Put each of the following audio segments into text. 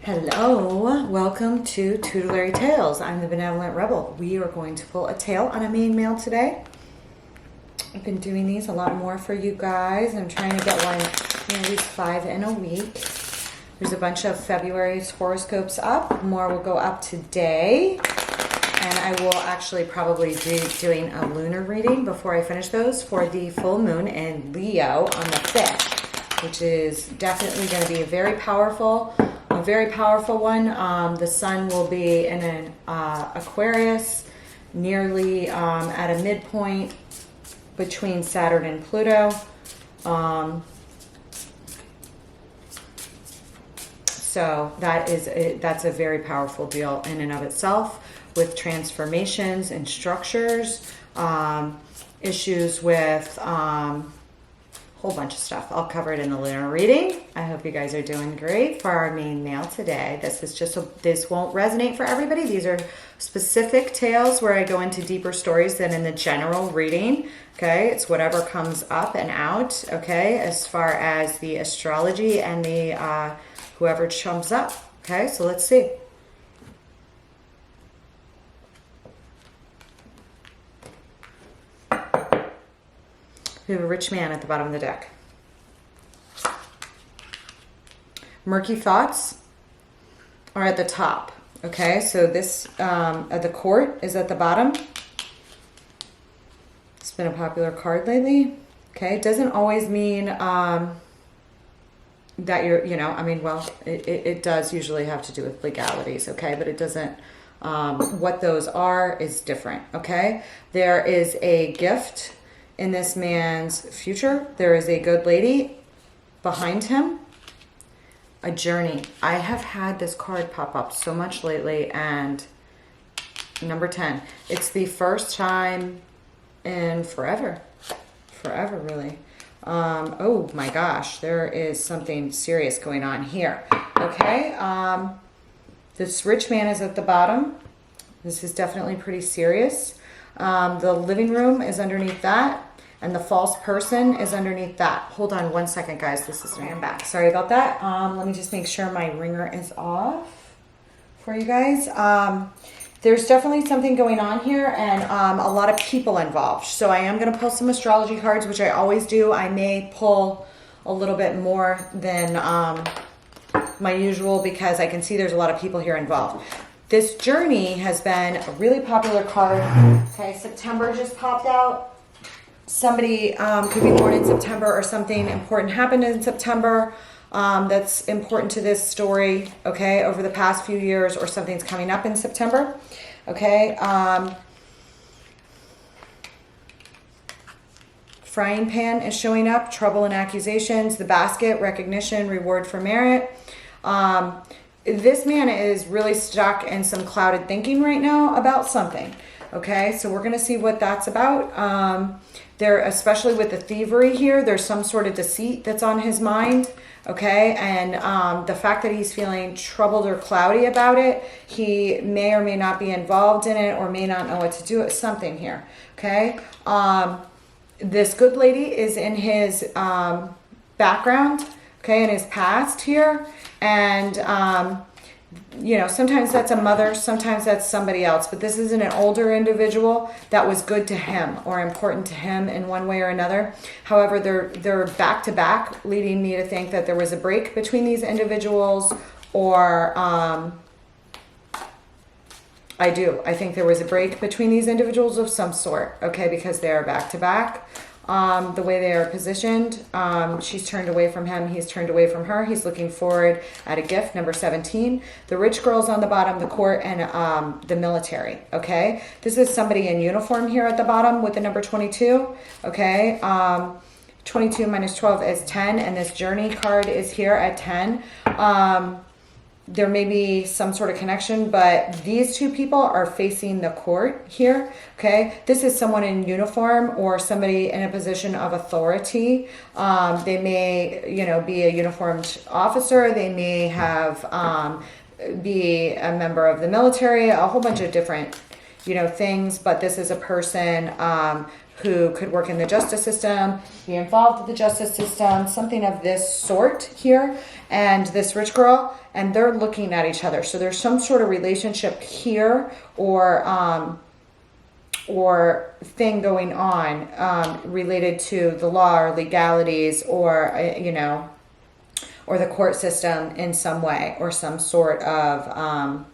Hello, welcome to Tutelary Tales. I'm the Benevolent Rebel. We are going to pull a tale on a main male today. I've been doing these a lot more for you guys. I'm trying to get one, at least 5 in a week. There's a bunch of February's horoscopes up. More will go up today. And I will actually probably be doing a lunar reading before I finish those for the full moon in Leo on the 5th, which is definitely going to be a very powerful one. The sun will be in an Aquarius, nearly at a midpoint between Saturn and Pluto. So that's a very powerful deal in and of itself, with transformations and structures, issues with whole bunch of stuff. I'll cover it in the lunar reading. I hope you guys are doing great. For our main male today, this won't resonate for everybody. These are specific tales where I go into deeper stories than in the general reading. Okay, it's whatever comes up and out. Okay, as far as the astrology and the whoever chumps up. Okay, so let's see. We have a rich man at the bottom of the deck. Murky thoughts are at the top. Okay, so this the court is at the bottom. It's been a popular card lately. Okay, it doesn't always mean that you're, it does usually have to do with legalities. Okay, but it doesn't. What those are is different. Okay, there is a gift in this man's future. There is a good lady behind him. A journey. I have had this card pop up so much lately, and number 10. It's the first time in forever. Forever, really. Oh my gosh, there is something serious going on here. Okay, this rich man is at the bottom. This is definitely pretty serious. The living room is underneath that, and the false person is underneath that. Hold on one second, guys. This is I'm back. Sorry about that. Let me just make sure my ringer is off for you guys. There's definitely something going on here, and a lot of people involved. So I am going to pull some astrology cards, which I always do. I may pull a little bit more than my usual, because I can see there's a lot of people here involved. This journey has been a really popular card. Okay, September just popped out. Somebody could be born in September, or something important happened in September that's important to this story, okay, over the past few years, or something's coming up in September, okay. Frying pan is showing up, trouble and accusations. The basket, recognition, reward for merit. This man is really stuck in some clouded thinking right now about something. Okay, so we're going to see what that's about. There, especially with the thievery here, there's some sort of deceit that's on his mind. Okay, and the fact that he's feeling troubled or cloudy about it, he may or may not be involved in it, or may not know what to do with something here. Okay, this good lady is in his background, okay, in his past here, and sometimes that's a mother, sometimes that's somebody else, but this isn't an older individual that was good to him or important to him in one way or another. However, they're back to back, leading me to think that there was a break between these individuals, or I think there was a break between these individuals of some sort, okay, because they are back to back. The way they are positioned, she's turned away from him, he's turned away from her. He's looking forward at a gift, number 17. The rich girl's on the bottom, the court, and the military, okay? This is somebody in uniform here at the bottom with the number 22, okay? 22 minus 12 is 10, and this journey card is here at 10. There may be some sort of connection, but these two people are facing the court here, okay? This is someone in uniform, or somebody in a position of authority. They may, be a uniformed officer. They may have be a member of the military, a whole bunch of different, things. But this is a person who could work in the justice system, be involved with the justice system, something of this sort here, and this rich girl, and they're looking at each other. So there's some sort of relationship here or thing going on related to the law or legalities or, you know, or the court system in some way or some sort of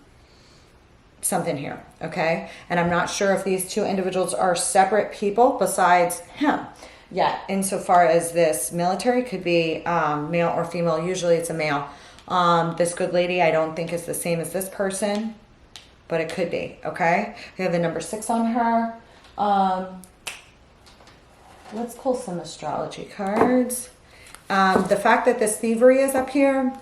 something here, okay? And I'm not sure if these two individuals are separate people besides him. Yeah, insofar as this military could be male or female. Usually it's a male. This good lady I don't think is the same as this person, but it could be, okay? We have the number 6 on her. Let's pull some astrology cards. The fact that this thievery is up here,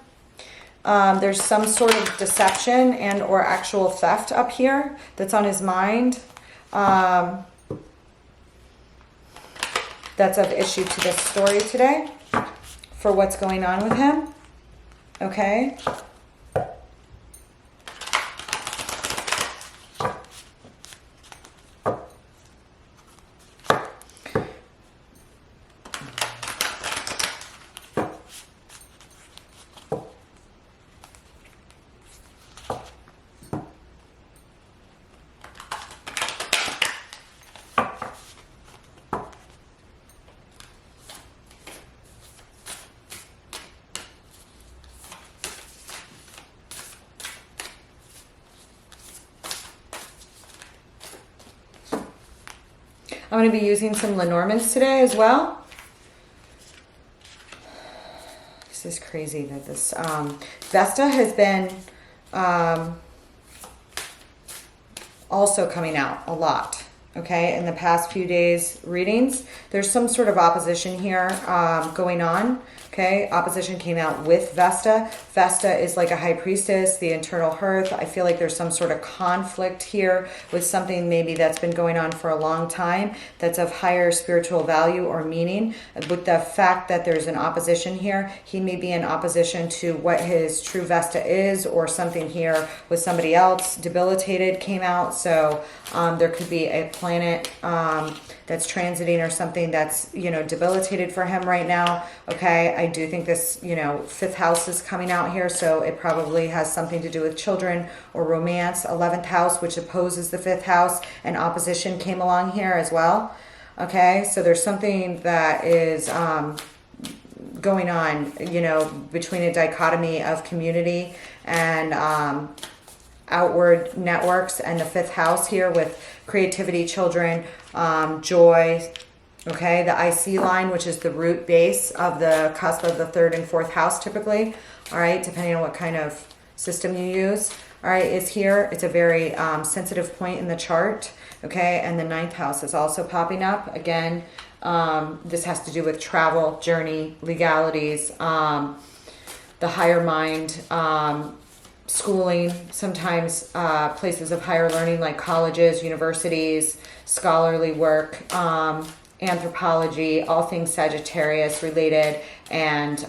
there's some sort of deception and or actual theft up here that's on his mind. That's of issue to this story today for what's going on with him. Okay. I'm going to be using some Lenormands today as well. This is crazy that this Vesta has been also coming out a lot. Okay, in the past few days readings, there's some sort of opposition here going on. Okay, opposition came out with Vesta. Vesta is like a high priestess, the internal hearth. I feel like there's some sort of conflict here with something maybe that's been going on for a long time that's of higher spiritual value or meaning. With the fact that there's an opposition here, he may be in opposition to what his true Vesta is, or something here with somebody else debilitated came out. So there could be a planet that's transiting or something that's, you know, debilitated for him right now. Okay, I do think this, you know, 5th house is coming out here, so it probably has something to do with children or romance. 11th house, which opposes the 5th house, and opposition came along here as well. Okay, so there's something that is going on, you know, between a dichotomy of community and outward networks and the 5th house here with creativity, children, joy. Okay, the IC line, which is the root base of the cusp of the 3rd and 4th house typically, all right, depending on what kind of system you use, all right, is here. It's a very sensitive point in the chart, okay, and the 9th house is also popping up. Again, this has to do with travel, journey, legalities, the higher mind, schooling, sometimes places of higher learning like colleges, universities, scholarly work, anthropology, all things Sagittarius related, and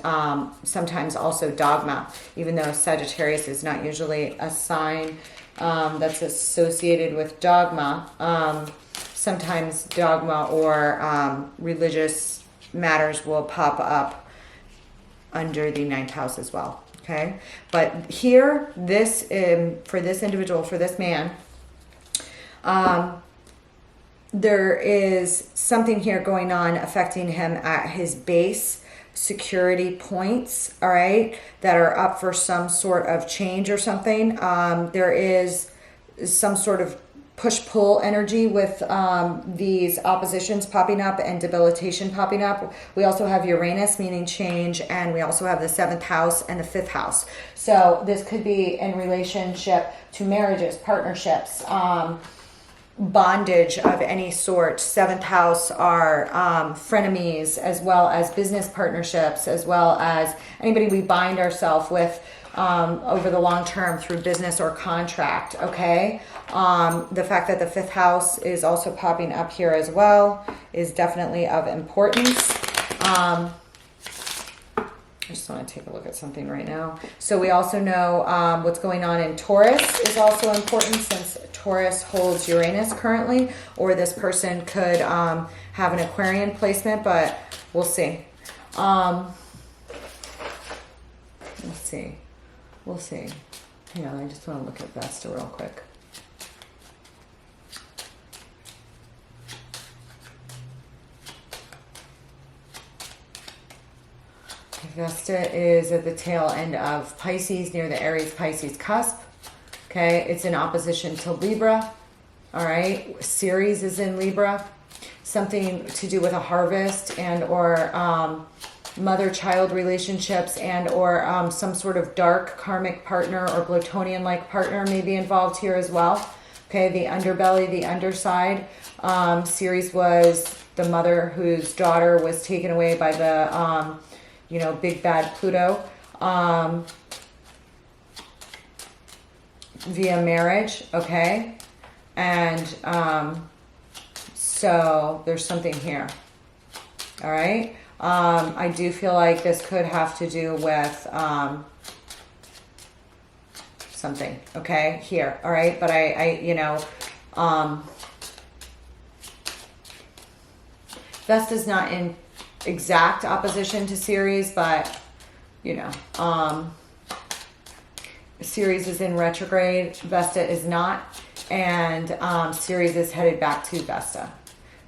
sometimes also dogma, even though Sagittarius is not usually a sign that's associated with dogma. Sometimes dogma or religious matters will pop up under the 9th house as well. Okay, but here, this for this individual, for this man, there is something here going on affecting him at his base security points, all right, that are up for some sort of change or something. There is some sort of push-pull energy with these oppositions popping up and debilitation popping up. We also have Uranus, meaning change, and we also have the 7th house and the 5th house. So this could be in relationship to marriages, partnerships, bondage of any sort. 7th house are frenemies, as well as business partnerships, as well as anybody we bind ourselves with over the long term through business or contract. Okay, the fact that the 5th house is also popping up here as well is definitely of importance. I just want to take a look at something right now. So we also know what's going on in Taurus is also important, since Taurus holds Uranus currently, or this person could have an Aquarian placement, but we'll see. Let's see. We'll see. Hang on, I just want to look at Vesta real quick. Vesta is at the tail end of Pisces, near the Aries-Pisces cusp. Okay, it's in opposition to Libra. All right, Ceres is in Libra. Something to do with a harvest and or mother-child relationships and or some sort of dark karmic partner or Plutonian-like partner may be involved here as well. Okay, the underbelly, the underside. Ceres was the mother whose daughter was taken away by the you know, big bad Pluto, via marriage, okay? And so there's something here, all right? I do feel like this could have to do with something, okay, here, all right? But I you know, Vesta's not in exact opposition to Ceres, but you know, Ceres is in retrograde, Vesta is not, and Ceres is headed back to Vesta.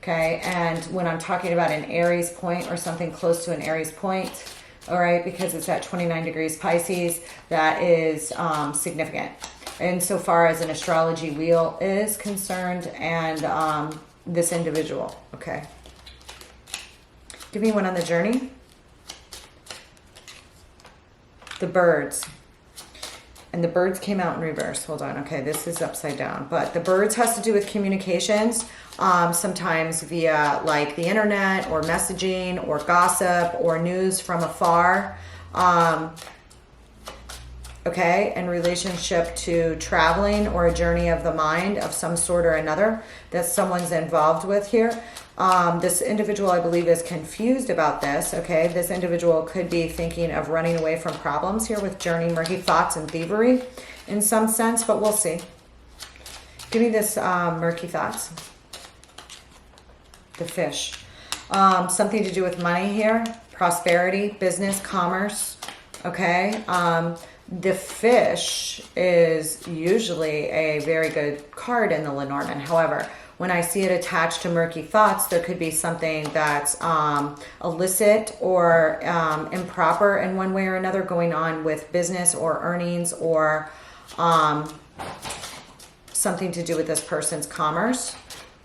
Okay, and when I'm talking about an Aries point or something close to an Aries point, all right, because it's at 29 degrees Pisces, that is significant. And so far as an astrology wheel is concerned, and this individual, okay. Give me one on the journey. The birds. And the birds came out in reverse. Hold on. Okay, this is upside down. But the birds has to do with communications, sometimes via like the internet or messaging or gossip or news from afar. Okay, in relationship to traveling or a journey of the mind of some sort or another that someone's involved with here. This individual, I believe, is confused about this, okay? This individual could be thinking of running away from problems here with journey, murky thoughts, and thievery in some sense, but we'll see. Give me this murky thoughts. The fish. Something to do with money here, prosperity, business, commerce, okay? The fish is usually a very good card in the Lenormand. However, when I see it attached to murky thoughts, there could be something that's illicit or improper in one way or another going on with business or earnings or something to do with this person's commerce,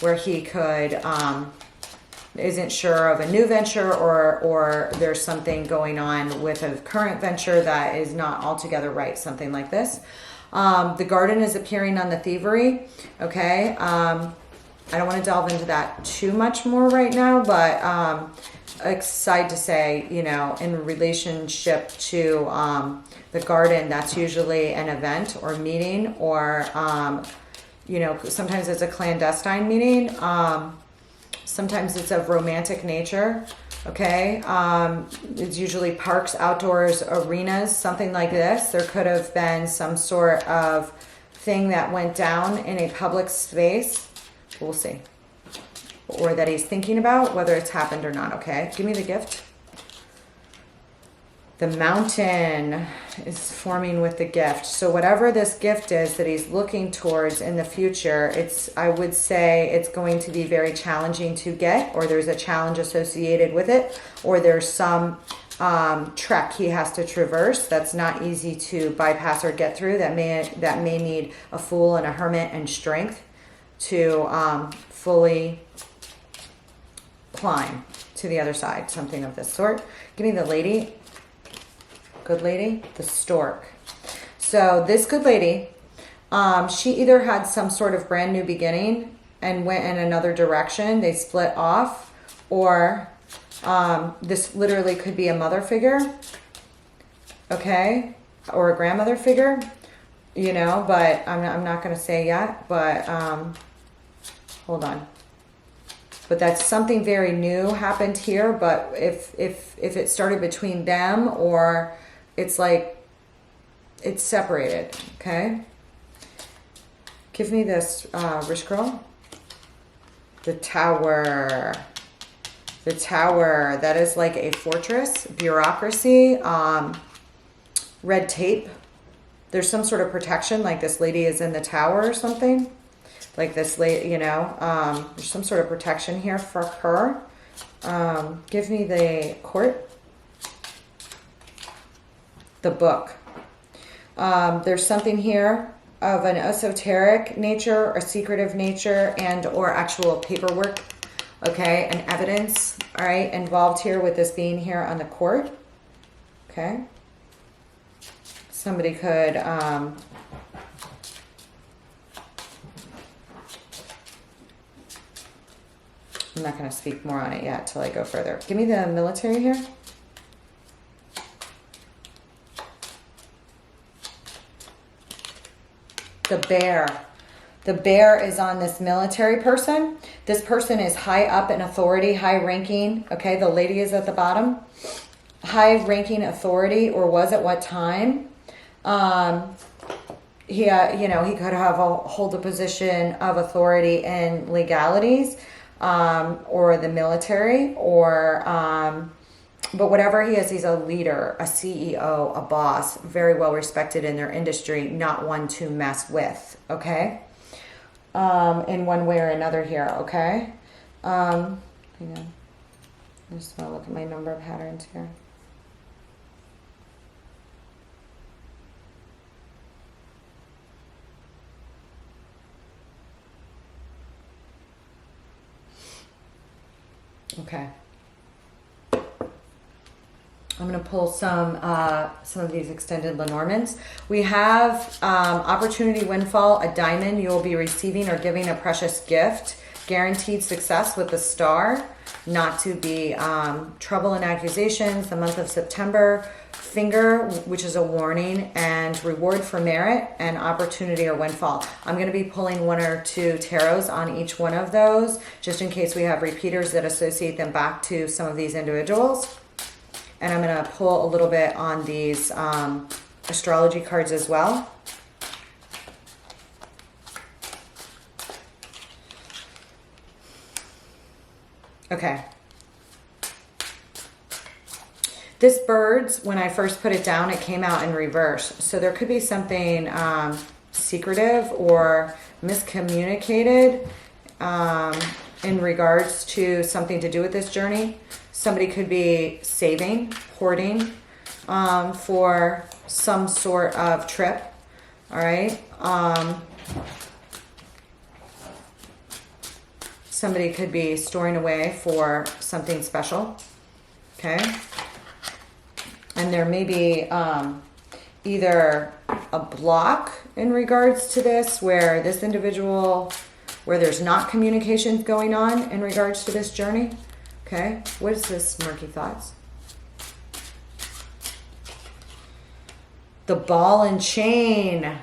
where he could isn't sure of a new venture or there's something going on with a current venture that is not altogether right, something like this. The garden is appearing on the thievery, okay? I don't want to delve into that too much more right now, but excited to say, you know, in relationship to the garden, that's usually an event or meeting or, you know, sometimes it's a clandestine meeting. Sometimes it's of romantic nature, okay? It's usually parks, outdoors, arenas, something like this. There could have been some sort of thing that went down in a public space. We'll see. Or that he's thinking about, whether it's happened or not, okay? Give me the gift. The mountain is forming with the gift. So whatever this gift is that he's looking towards in the future, I would say it's going to be very challenging to get, or there's a challenge associated with it, or there's some trek he has to traverse that's not easy to bypass or get through, that may need a fool and a hermit and strength to fully climb to the other side, something of this sort. Give me the lady. Good lady, the stork. So this good lady, she either had some sort of brand new beginning and went in another direction, they split off, or this literally could be a mother figure, okay, or a grandmother figure, you know, but I'm not going to say yet, but hold on. But that's something very new happened here, but if it started between them, or it's like it's separated, okay? Give me this rich girl. The Tower. The Tower. That is like a fortress, bureaucracy, red tape. There's some sort of protection, like this lady is in the tower or something. Like this lady, you know, there's some sort of protection here for her. Give me the Court. The Book. There's something here of an esoteric nature or secretive nature and or actual paperwork, okay, and evidence, all right, involved here with this being here on the Court, okay. Somebody could, I'm not going to speak more on it yet till I go further. Give me the military here. The Bear. The Bear is on this military person. This person is high up in authority, high ranking. Okay, the lady is at the bottom. High ranking authority, or was at what time? He, you know, he could have hold a position of authority in legalities, or the military, or, but whatever he is, he's a leader, a CEO, a boss, very well respected in their industry, not one to mess with, okay? In one way or another here, okay? Hang on. I just want to look at my number of patterns here. Okay. I'm going to pull some of these extended Lenormands. We have opportunity windfall, a diamond. You will be receiving or giving a precious gift. Guaranteed success with the Star. Not to be trouble and accusations. The month of September. Finger, which is a warning, and reward for merit and opportunity or windfall. I'm going to be pulling one or two tarots on each one of those, just in case we have repeaters that associate them back to some of these individuals. And I'm going to pull a little bit on these astrology cards as well. Okay. This bird's, when I first put it down, it came out in reverse. So there could be something secretive or miscommunicated in regards to something to do with this journey. Somebody could be saving, hoarding for some sort of trip. All right. Somebody could be storing away for something special. Okay. And there may be either a block in regards to this, where this individual, where there's not communications going on in regards to this journey. Okay, what is this, murky thoughts? The ball and chain,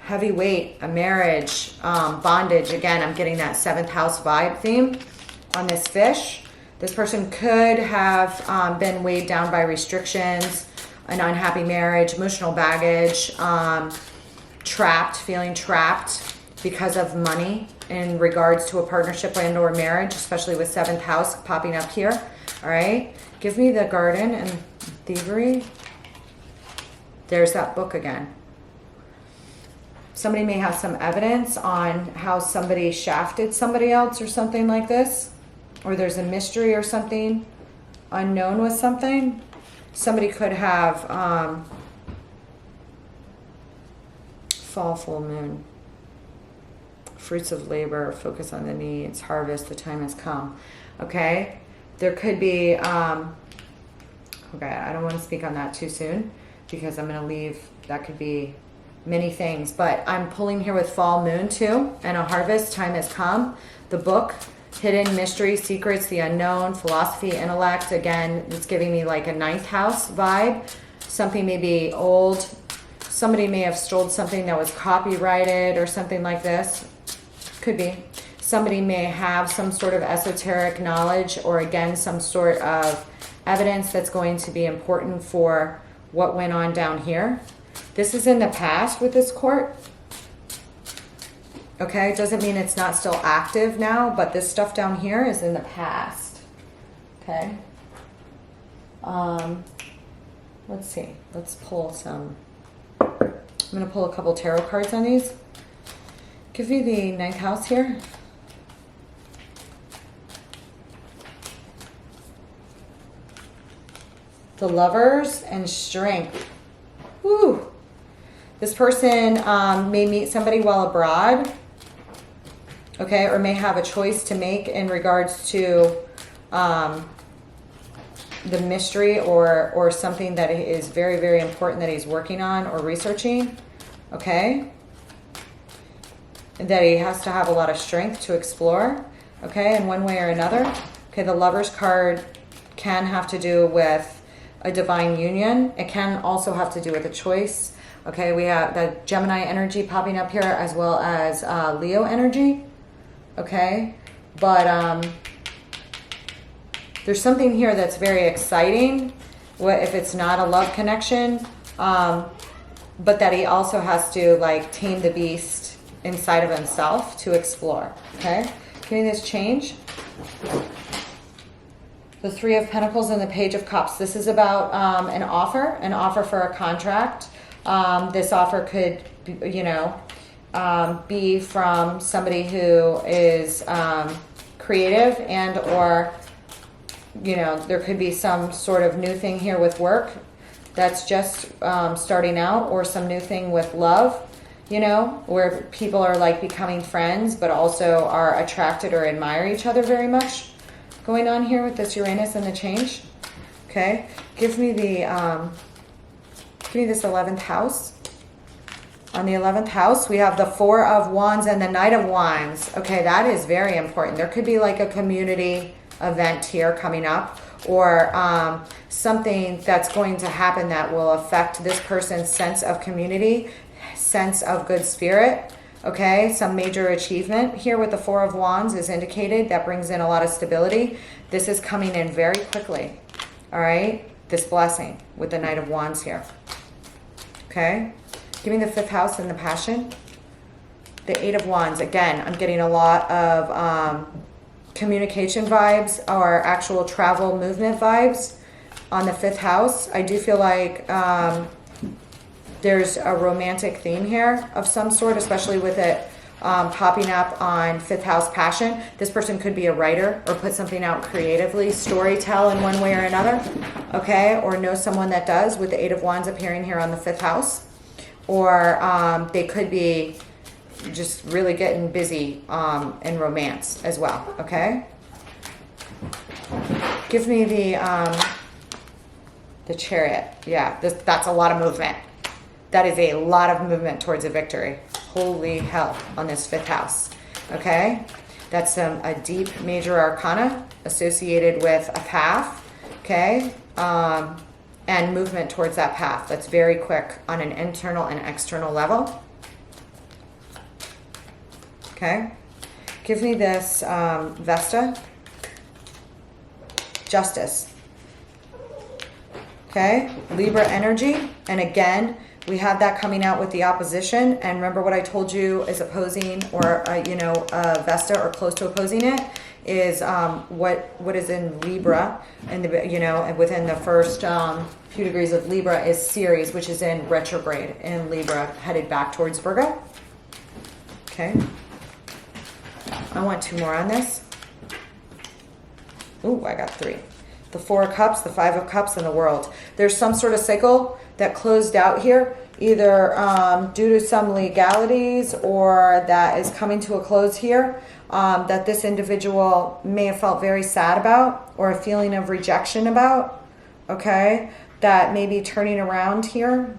heavy weight, a marriage, bondage. Again, I'm getting that 7th house vibe theme on this fish. This person could have been weighed down by restrictions, an unhappy marriage, emotional baggage, trapped, feeling trapped because of money in regards to a partnership and or marriage, especially with 7th house popping up here. All right. Give me the Garden and Thievery. There's that Book again. Somebody may have some evidence on how somebody shafted somebody else or something like this. Or there's a mystery or something unknown with something. Somebody could have fall, full moon. Fruits of labor, focus on the needs, harvest, the time has come. Okay? There could be, okay, I don't want to speak on that too soon because I'm going to leave, that could be many things. But I'm pulling here with fall moon too, and a harvest, time has come. The Book, hidden mystery, secrets, the unknown, philosophy, intellect. Again, it's giving me like a 9th house vibe. Something may be old. Somebody may have stolen something that was copyrighted or something like this. Could be. Somebody may have some sort of esoteric knowledge or again, some sort of evidence that's going to be important for what went on down here. This is in the past with this Court. Okay, it doesn't mean it's not still active now, but this stuff down here is in the past. Okay. Let's see. Let's pull some. I'm going to pull a couple tarot cards on these. Give me the ninth house here. The Lovers and Strength. Woo! This person may meet somebody while abroad. Okay, or may have a choice to make in regards to the mystery or something that is very, very important that he's working on or researching. Okay? And that he has to have a lot of strength to explore. Okay, in one way or another. Okay, the Lovers card can have to do with a divine union. It can also have to do with a choice. Okay, we have the Gemini energy popping up here as well as Leo energy. Okay, but there's something here that's very exciting. What if it's not a love connection, but that he also has to like tame the beast inside of himself to explore. Okay, can this change? The Three of Pentacles and the Page of Cups. This is about an offer for a contract. This offer could, you know, be from somebody who is creative and or, you know, there could be some sort of new thing here with work that's just starting out, or some new thing with love, you know, where people are like becoming friends but also are attracted or admire each other very much. Going on here with this Uranus and the change. Okay, give me this 11th house. On the 11th house, we have the Four of Wands and the Knight of Wands. Okay, that is very important. There could be like a community event here coming up, or something that's going to happen that will affect this person's sense of community, sense of good spirit. Okay, some major achievement here with the Four of Wands is indicated. That brings in a lot of stability. This is coming in very quickly. All right, this blessing with the Knight of Wands here. Okay, give me the 5th house and the Passion. The 8 of Wands. Again, I'm getting a lot of communication vibes or actual travel movement vibes on the 5th house. I do feel like there's a romantic theme here of some sort, especially with it popping up on 5th house Passion. This person could be a writer or put something out creatively, storytell in one way or another, okay? Or know someone that does, with the 8 of Wands appearing here on the 5th house. Or they could be just really getting busy in romance as well, okay? Give me the Chariot. Yeah, that's a lot of movement. That is a lot of movement towards a victory. Holy hell on this 5th house. Okay? That's a deep major arcana associated with a path. Okay? And movement towards that path. That's very quick on an internal and external level. Okay? Give me this Vesta. Justice. Okay? Libra energy. And again, we have that coming out with the opposition. And remember what I told you is opposing, or, Vesta or close to opposing it, is what is in Libra. And, within the first few degrees of Libra is Ceres, which is in retrograde in Libra, headed back towards Virgo. Okay. I want 2 more on this. Ooh, I got 3. The 4 of Cups, the 5 of Cups, and the World. There's some sort of cycle that closed out here, either due to some legalities or that is coming to a close here, that this individual may have felt very sad about, or a feeling of rejection about, okay, that may be turning around here.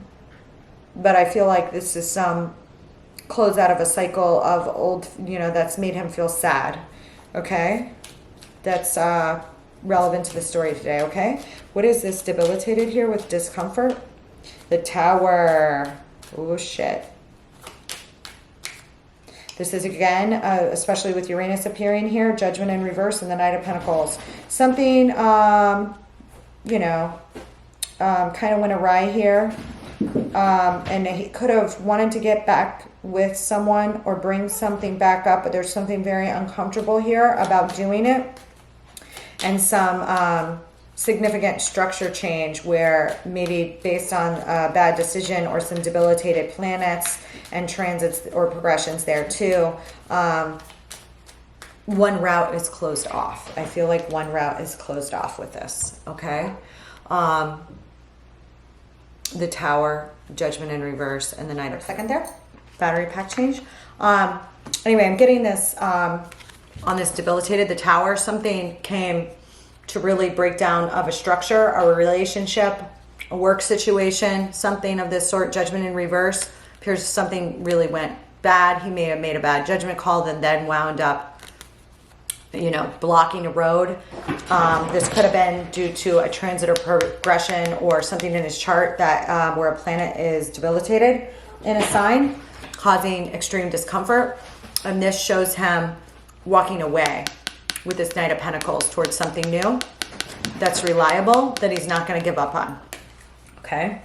But I feel like this is some close out of a cycle of old, that's made him feel sad, okay? That's relevant to the story today, okay? What is this debilitated here with discomfort? The Tower. Oh, shit. This is, again, especially with Uranus appearing here, Judgment in reverse and the Knight of Pentacles. Something, kind of went awry here And he could have wanted to get back with someone or bring something back up, but there's something very uncomfortable here about doing it. And some significant structure change where maybe based on a bad decision or some debilitated planets and transits or progressions there too, one route is closed off. I feel like one route is closed off with this, okay? The Tower, Judgment in reverse, and the Knight of second there. Battery pack change. Anyway, I'm getting this on this debilitated, the Tower. Something came to really break down of a structure, a relationship, a work situation, something of this sort. Judgment in reverse. Appears something really went bad. He may have made a bad judgment call, then wound up, you know, blocking a road. This could have been due to a transit or progression or something in his chart that where a planet is debilitated in a sign, causing extreme discomfort. And this shows him walking away with this Knight of Pentacles towards something new that's reliable, that he's not going to give up on. Okay.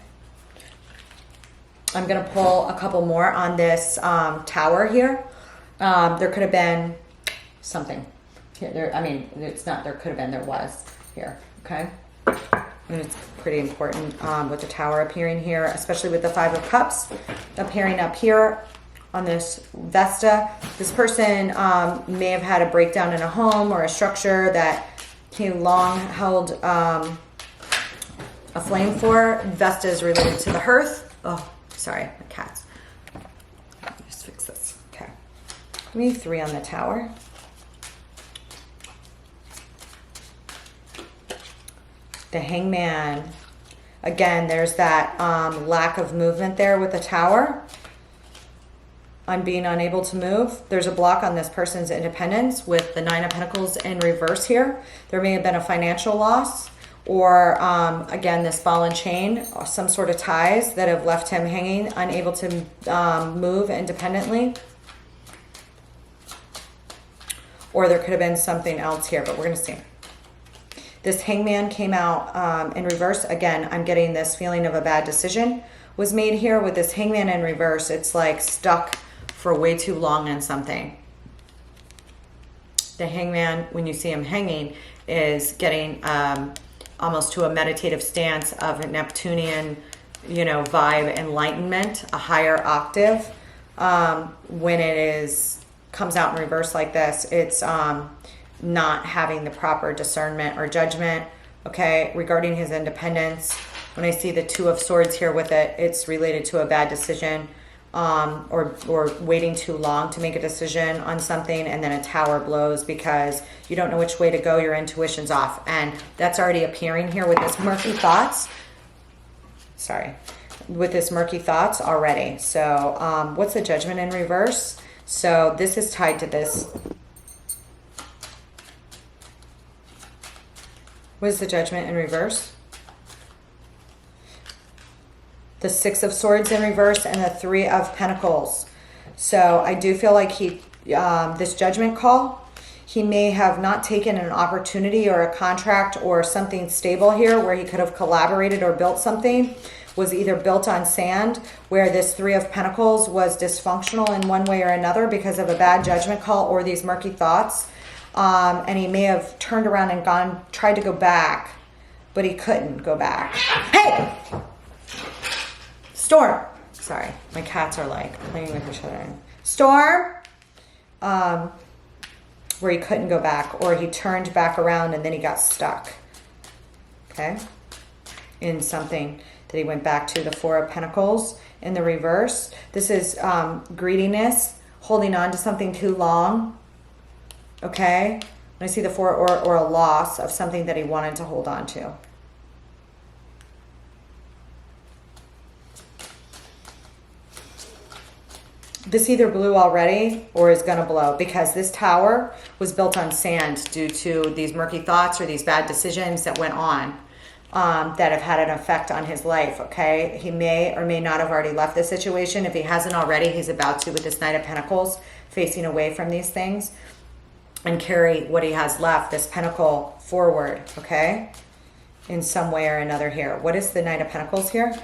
I'm going to pull a couple more on this Tower here. There could have been something. There, I mean, it's not, there could have been, there was here, okay? And it's pretty important with the Tower appearing here, especially with the Five of Cups appearing up here on this Vesta. This person may have had a breakdown in a home or a structure that he long held a flame for. Vesta is related to the hearth. Oh, sorry, my cats. Let me just fix this, okay. Give me 3 on the Tower. The Hangman. Again, there's that lack of movement there with the Tower. On being unable to move. There's a block on this person's independence with the Nine of Pentacles in reverse here. There may have been a financial loss or, again, this ball and chain, some sort of ties that have left him hanging, unable to move independently. Or there could have been something else here, but we're going to see. This Hangman came out in reverse. Again, I'm getting this feeling of a bad decision was made here with this Hangman in reverse. It's like stuck for way too long on something. The Hangman, when you see him hanging, is getting almost to a meditative stance of a Neptunian, you know, vibe, enlightenment, a higher octave. When it is comes out in reverse like this, it's not having the proper discernment or judgment, okay, regarding his independence. When I see the Two of Swords here with it, it's related to a bad decision or waiting too long to make a decision on something, and then a Tower blows because you don't know which way to go, your intuition's off. And that's already appearing here with this murky thoughts. Sorry. With this murky thoughts already. So what's the Judgment in reverse? So this is tied to this. What is the Judgment in reverse? The Six of Swords in reverse and the Three of Pentacles. So I do feel like this judgment call, he may have not taken an opportunity or a contract or something stable here where he could have collaborated or built something, was either built on sand, where this Three of Pentacles was dysfunctional in one way or another because of a bad judgment call or these murky thoughts. And he may have turned around and tried to go back, but he couldn't go back. Hey! Storm. Sorry, my cats are like playing with each other. Storm. Where he couldn't go back, or he turned back around and then he got stuck. Okay? In something that he went back to, the Four of Pentacles in the reverse. This is greediness, holding on to something too long. Okay? When I see the Four, or a loss of something that he wanted to hold on to. This either blew already or is going to blow, because this Tower was built on sand due to these murky thoughts or these bad decisions that went on that have had an effect on his life, okay? He may or may not have already left the situation. If he hasn't already, he's about to with this Knight of Pentacles, facing away from these things and carry what he has left, this Pentacle, forward, okay? In some way or another here. What is the Knight of Pentacles here?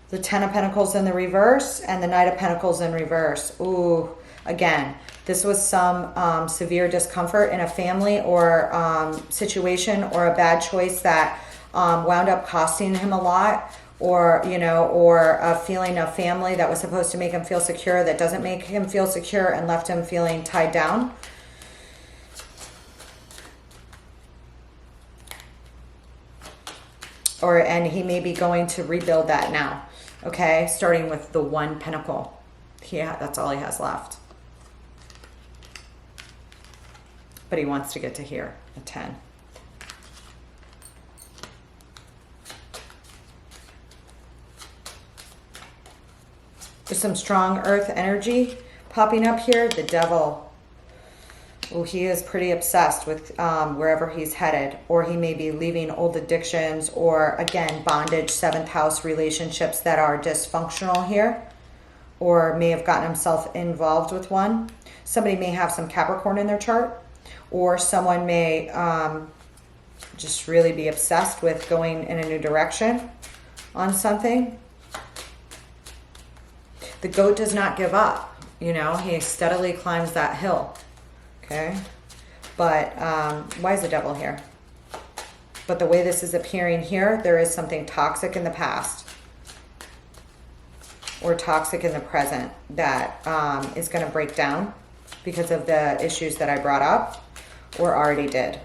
The Ten of Pentacles in the reverse and the Knight of Pentacles in reverse. Ooh, again, this was some severe discomfort in a family or situation, or a bad choice that wound up costing him a lot, or, you know, or a feeling of family that was supposed to make him feel secure that doesn't make him feel secure and left him feeling tied down. And he may be going to rebuild that now. Okay, starting with the one pentacle. Yeah, that's all he has left. But he wants to get to here, a 10. There's some strong earth energy popping up here. The Devil. Oh, he is pretty obsessed with wherever he's headed, or he may be leaving old addictions, or again, bondage, 7th house relationships that are dysfunctional here, or may have gotten himself involved with one. Somebody may have some Capricorn in their chart, or someone may just really be obsessed with going in a new direction on something. The goat does not give up. You know, he steadily climbs that hill. Okay, but why is the Devil here? But the way this is appearing here, there is something toxic in the past or toxic in the present that is going to break down because of the issues that I brought up or already did.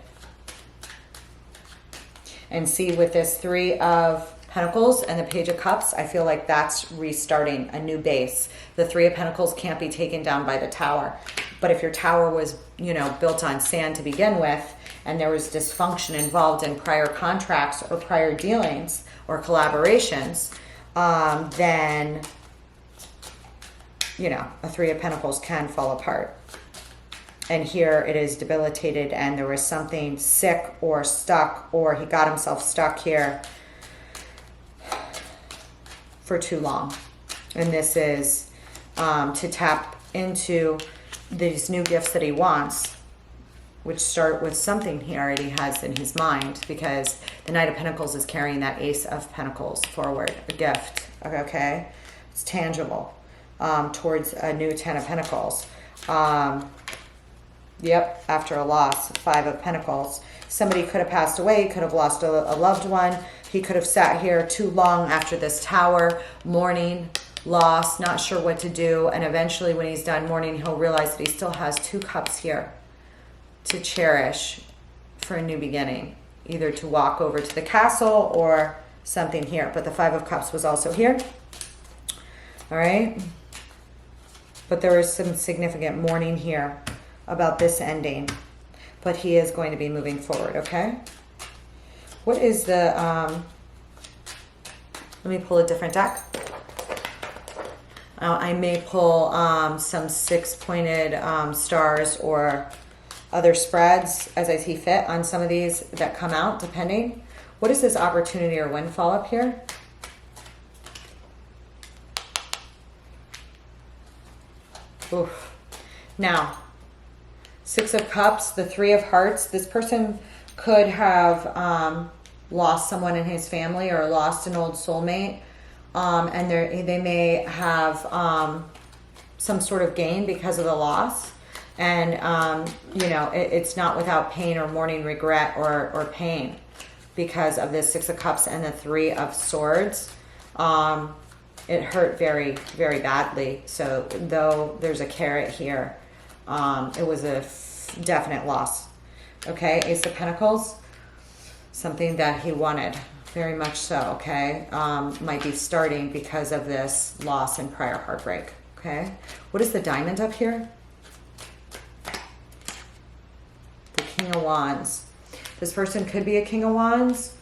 And see, with this 3 of Pentacles and the Page of Cups, I feel like that's restarting a new base. The 3 of Pentacles can't be taken down by the Tower. But if your tower was, you know, built on sand to begin with, and there was dysfunction involved in prior contracts or prior dealings or collaborations, then, you know, a 3 of Pentacles can fall apart. And here it is debilitated, and there was something sick or stuck, or he got himself stuck here for too long. And this is to tap into these new gifts that he wants, which start with something he already has in his mind, because the Knight of Pentacles is carrying that Ace of Pentacles forward, a gift. Okay, it's tangible towards a new 10 of Pentacles. Yep, after a loss, 5 of Pentacles. Somebody could have passed away, could have lost a loved one. He could have sat here too long after this Tower, mourning, lost, not sure what to do. And eventually when he's done mourning, he'll realize that he still has 2 cups here to cherish for a new beginning. Either to walk over to the castle or something here. But the 5 of Cups was also here. All right. But there is some significant mourning here about this ending. But he is going to be moving forward, okay? What is the... let me pull a different deck. I may pull some 6-pointed stars or other spreads as I see fit on some of these that come out, depending. What is this opportunity or windfall up here? Oof. Now, 6 of Cups, the 3 of Hearts. This person could have lost someone in his family or lost an old soulmate. And they may have some sort of gain because of the loss. And, you know, it's not without pain or mourning, regret or pain because of this 6 of Cups and the 3 of Swords. It hurt very, very badly. So though there's a carrot here, it was a definite loss. Okay, Ace of Pentacles, something that he wanted. Very much so, okay? Might be starting because of this loss and prior heartbreak, okay? What is the Diamond up here? The King of Wands. This person could be a King of Wands.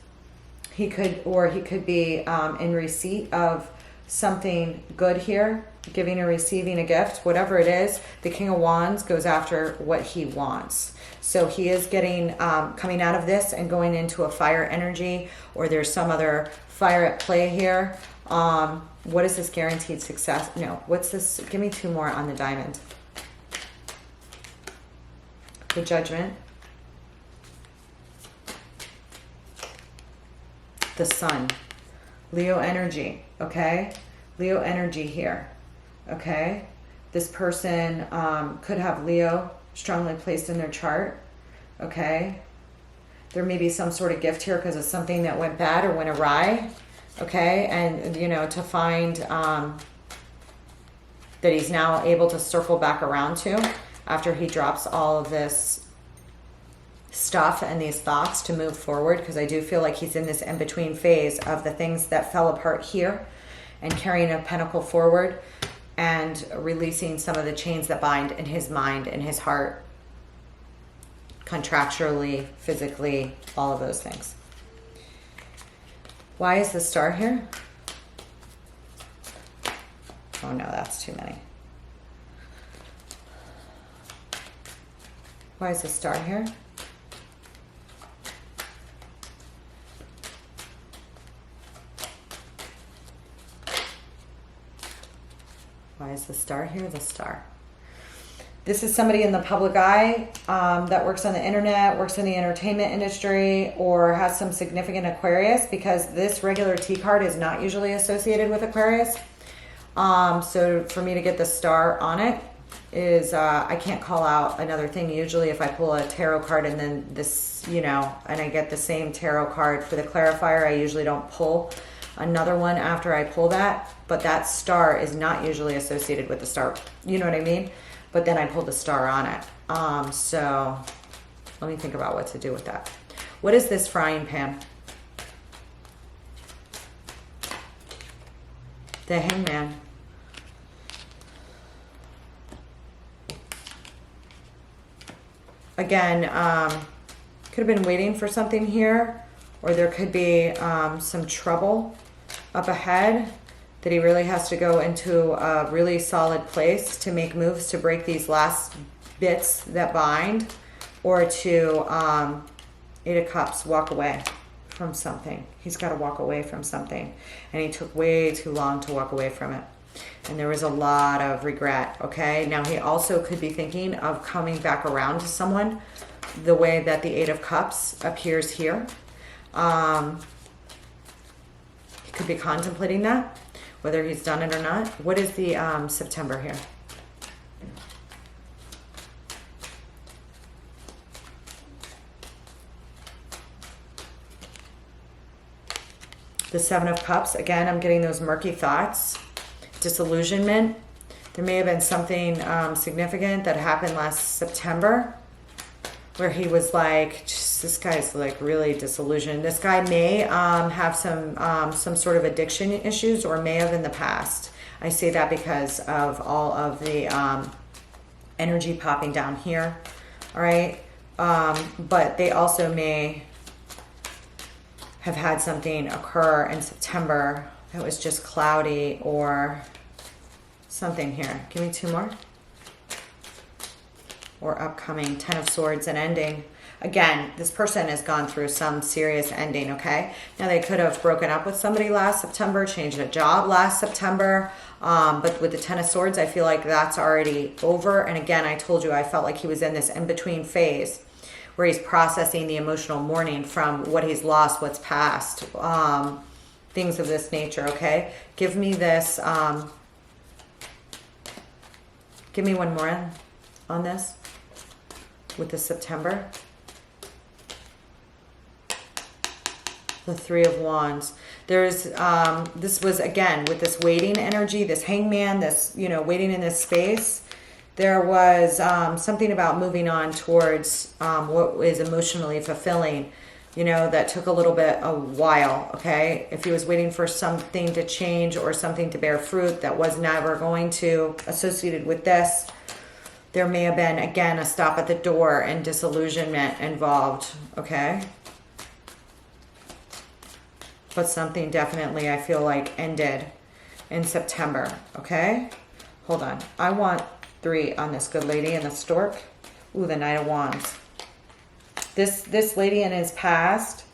He could be in receipt of something good here, giving or receiving a gift, whatever it is. The King of Wands goes after what he wants. So he is getting, coming out of this and going into a fire energy, or there's some other fire at play here. What is this guaranteed success? No, what's this? Give me 2 more on the Diamond. The Judgment. The Sun. Leo energy, okay? Leo energy here, okay? This person could have Leo strongly placed in their chart, okay? There may be some sort of gift here because of something that went bad or went awry, okay? And, you know, to find that he's now able to circle back around to after he drops all of this stuff and these thoughts to move forward, because I do feel like he's in this in-between phase of the things that fell apart here and carrying a pentacle forward and releasing some of the chains that bind in his mind and his heart, contractually, physically, all of those things. Why is the star here? Oh no, that's too many. Why is the star here? Why is the star here? The star. This is somebody in the public eye that works on the internet, works in the entertainment industry, or has some significant Aquarius, because this regular T card is not usually associated with Aquarius. So for me to get the star on it is, I can't call out another thing. Usually if I pull a tarot card and then this, you know, and I get the same tarot card for the clarifier, I usually don't pull another one after I pull that. But that star is not usually associated with the star. You know what I mean? But then I pulled the star on it. So let me think about what to do with that. What is this frying pan? The Hangman. Again, could have been waiting for something here, or there could be some trouble up ahead that he really has to go into a really solid place to make moves to break these last bits that bind, or to, Eight of Cups, walk away from something. He's got to walk away from something. And he took way too long to walk away from it. And there was a lot of regret, okay? Now he also could be thinking of coming back around to someone the way that the Eight of Cups appears here. He could be contemplating that, whether he's done it or not. What is the September here? The Seven of Cups. Again, I'm getting those murky thoughts. Disillusionment. There may have been something significant that happened last September where he was like, this guy's like really disillusioned. This guy may have some sort of addiction issues, or may have in the past. I say that because of all of the energy popping down here. All right. But they also may have had something occur in September that was just cloudy or something here. Give me two more. Or upcoming. Ten of Swords and ending. Again, this person has gone through some serious ending, okay? Now, they could have broken up with somebody last September, changed a job last September, but with the Ten of Swords, I feel like that's already over. And again, I told you I felt like he was in this in-between phase where he's processing the emotional mourning from what he's lost, what's past, things of this nature, okay? Give me this, give me one more on this with the September. The Three of Wands. There's, this was, again, with this waiting energy, this hangman, this, you know, waiting in this space. There was something about moving on towards what is emotionally fulfilling, you know, that took a little bit, a while, okay? If he was waiting for something to change or something to bear fruit that was never going to, associated with this, there may have been, again, a stop at the door and disillusionment involved, okay? But something definitely, I feel like, ended in September, okay? Hold on. I want 3 on this good lady and the stork. Ooh, the Knight of Wands. This lady in his past,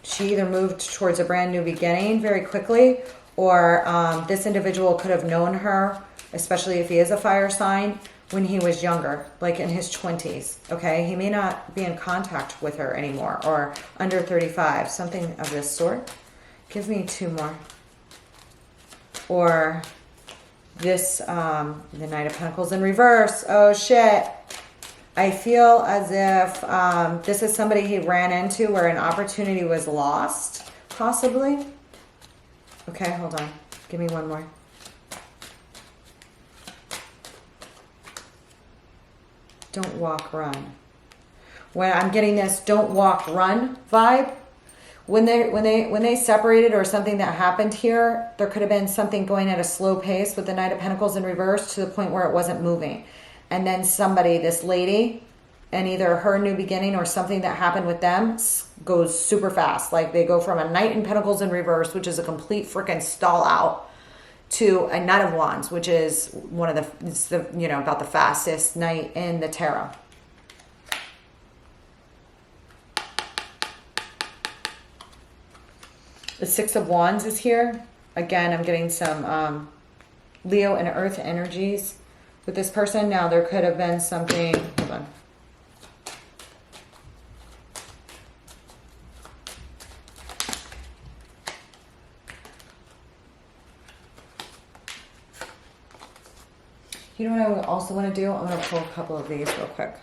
she either moved towards a brand new beginning very quickly, or this individual could have known her, especially if he is a fire sign, when he was younger, like in his 20s, okay? He may not be in contact with her anymore, or under 35, something of this sort. Give me 2 more. Or this, the Knight of Pentacles in reverse. Oh, shit. I feel as if this is somebody he ran into where an opportunity was lost, possibly. Okay, hold on. Give me 1 more. Don't walk, run. When I'm getting this don't walk, run vibe, when they separated or something that happened here, there could have been something going at a slow pace with the Knight of Pentacles in reverse to the point where it wasn't moving. And then somebody, this lady, and either her new beginning or something that happened with them goes super fast. Like they go from a Knight in Pentacles in reverse, which is a complete freaking stall out, to a Knight of Wands, which is one of it's the, you know, about the fastest knight in the tarot. The Six of Wands is here. Again, I'm getting some Leo and Earth energies with this person. Now, there could have been something, hold on. You know what I also want to do? I'm going to pull a couple of these real quick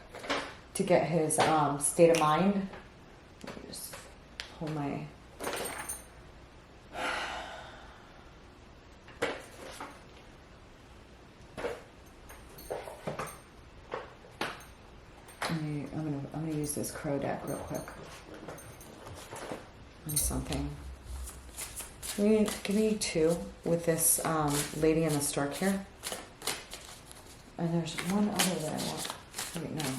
to get his state of mind. Let me just hold my... I'm gonna use this crow deck real quick. Something. Give me 2 with this lady in the stork here. And there's one other that I want right now.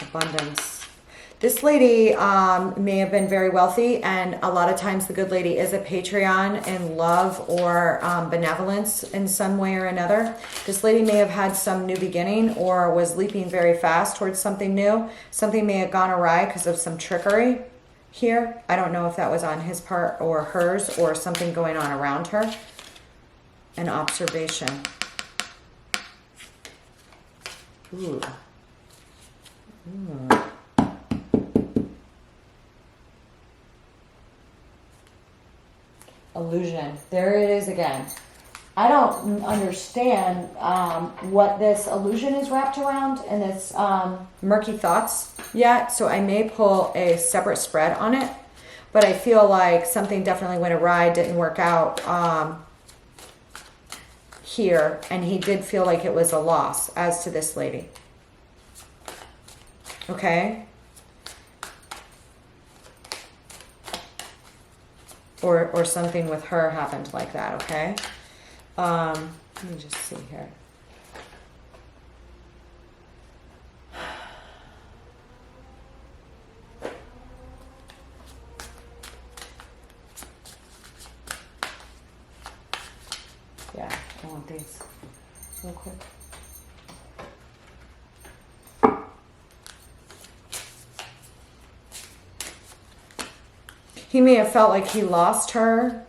Abundance. This lady may have been very wealthy, and a lot of times the good lady is a Patreon in love or benevolence in some way or another. This lady may have had some new beginning or was leaping very fast towards something new. Something may have gone awry because of some trickery here. I don't know if that was on his part or hers or something going on around her. An observation. Ooh. Ooh. Illusion. There it is again. I don't understand what this illusion is wrapped around and this murky thoughts yet, so I may pull a separate spread on it, but I feel like something definitely went awry, didn't work out here, and he did feel like it was a loss as to this lady. Okay? Or something with her happened like that, okay? Let me just see here. Yeah, I want these real quick. He may have felt like he lost her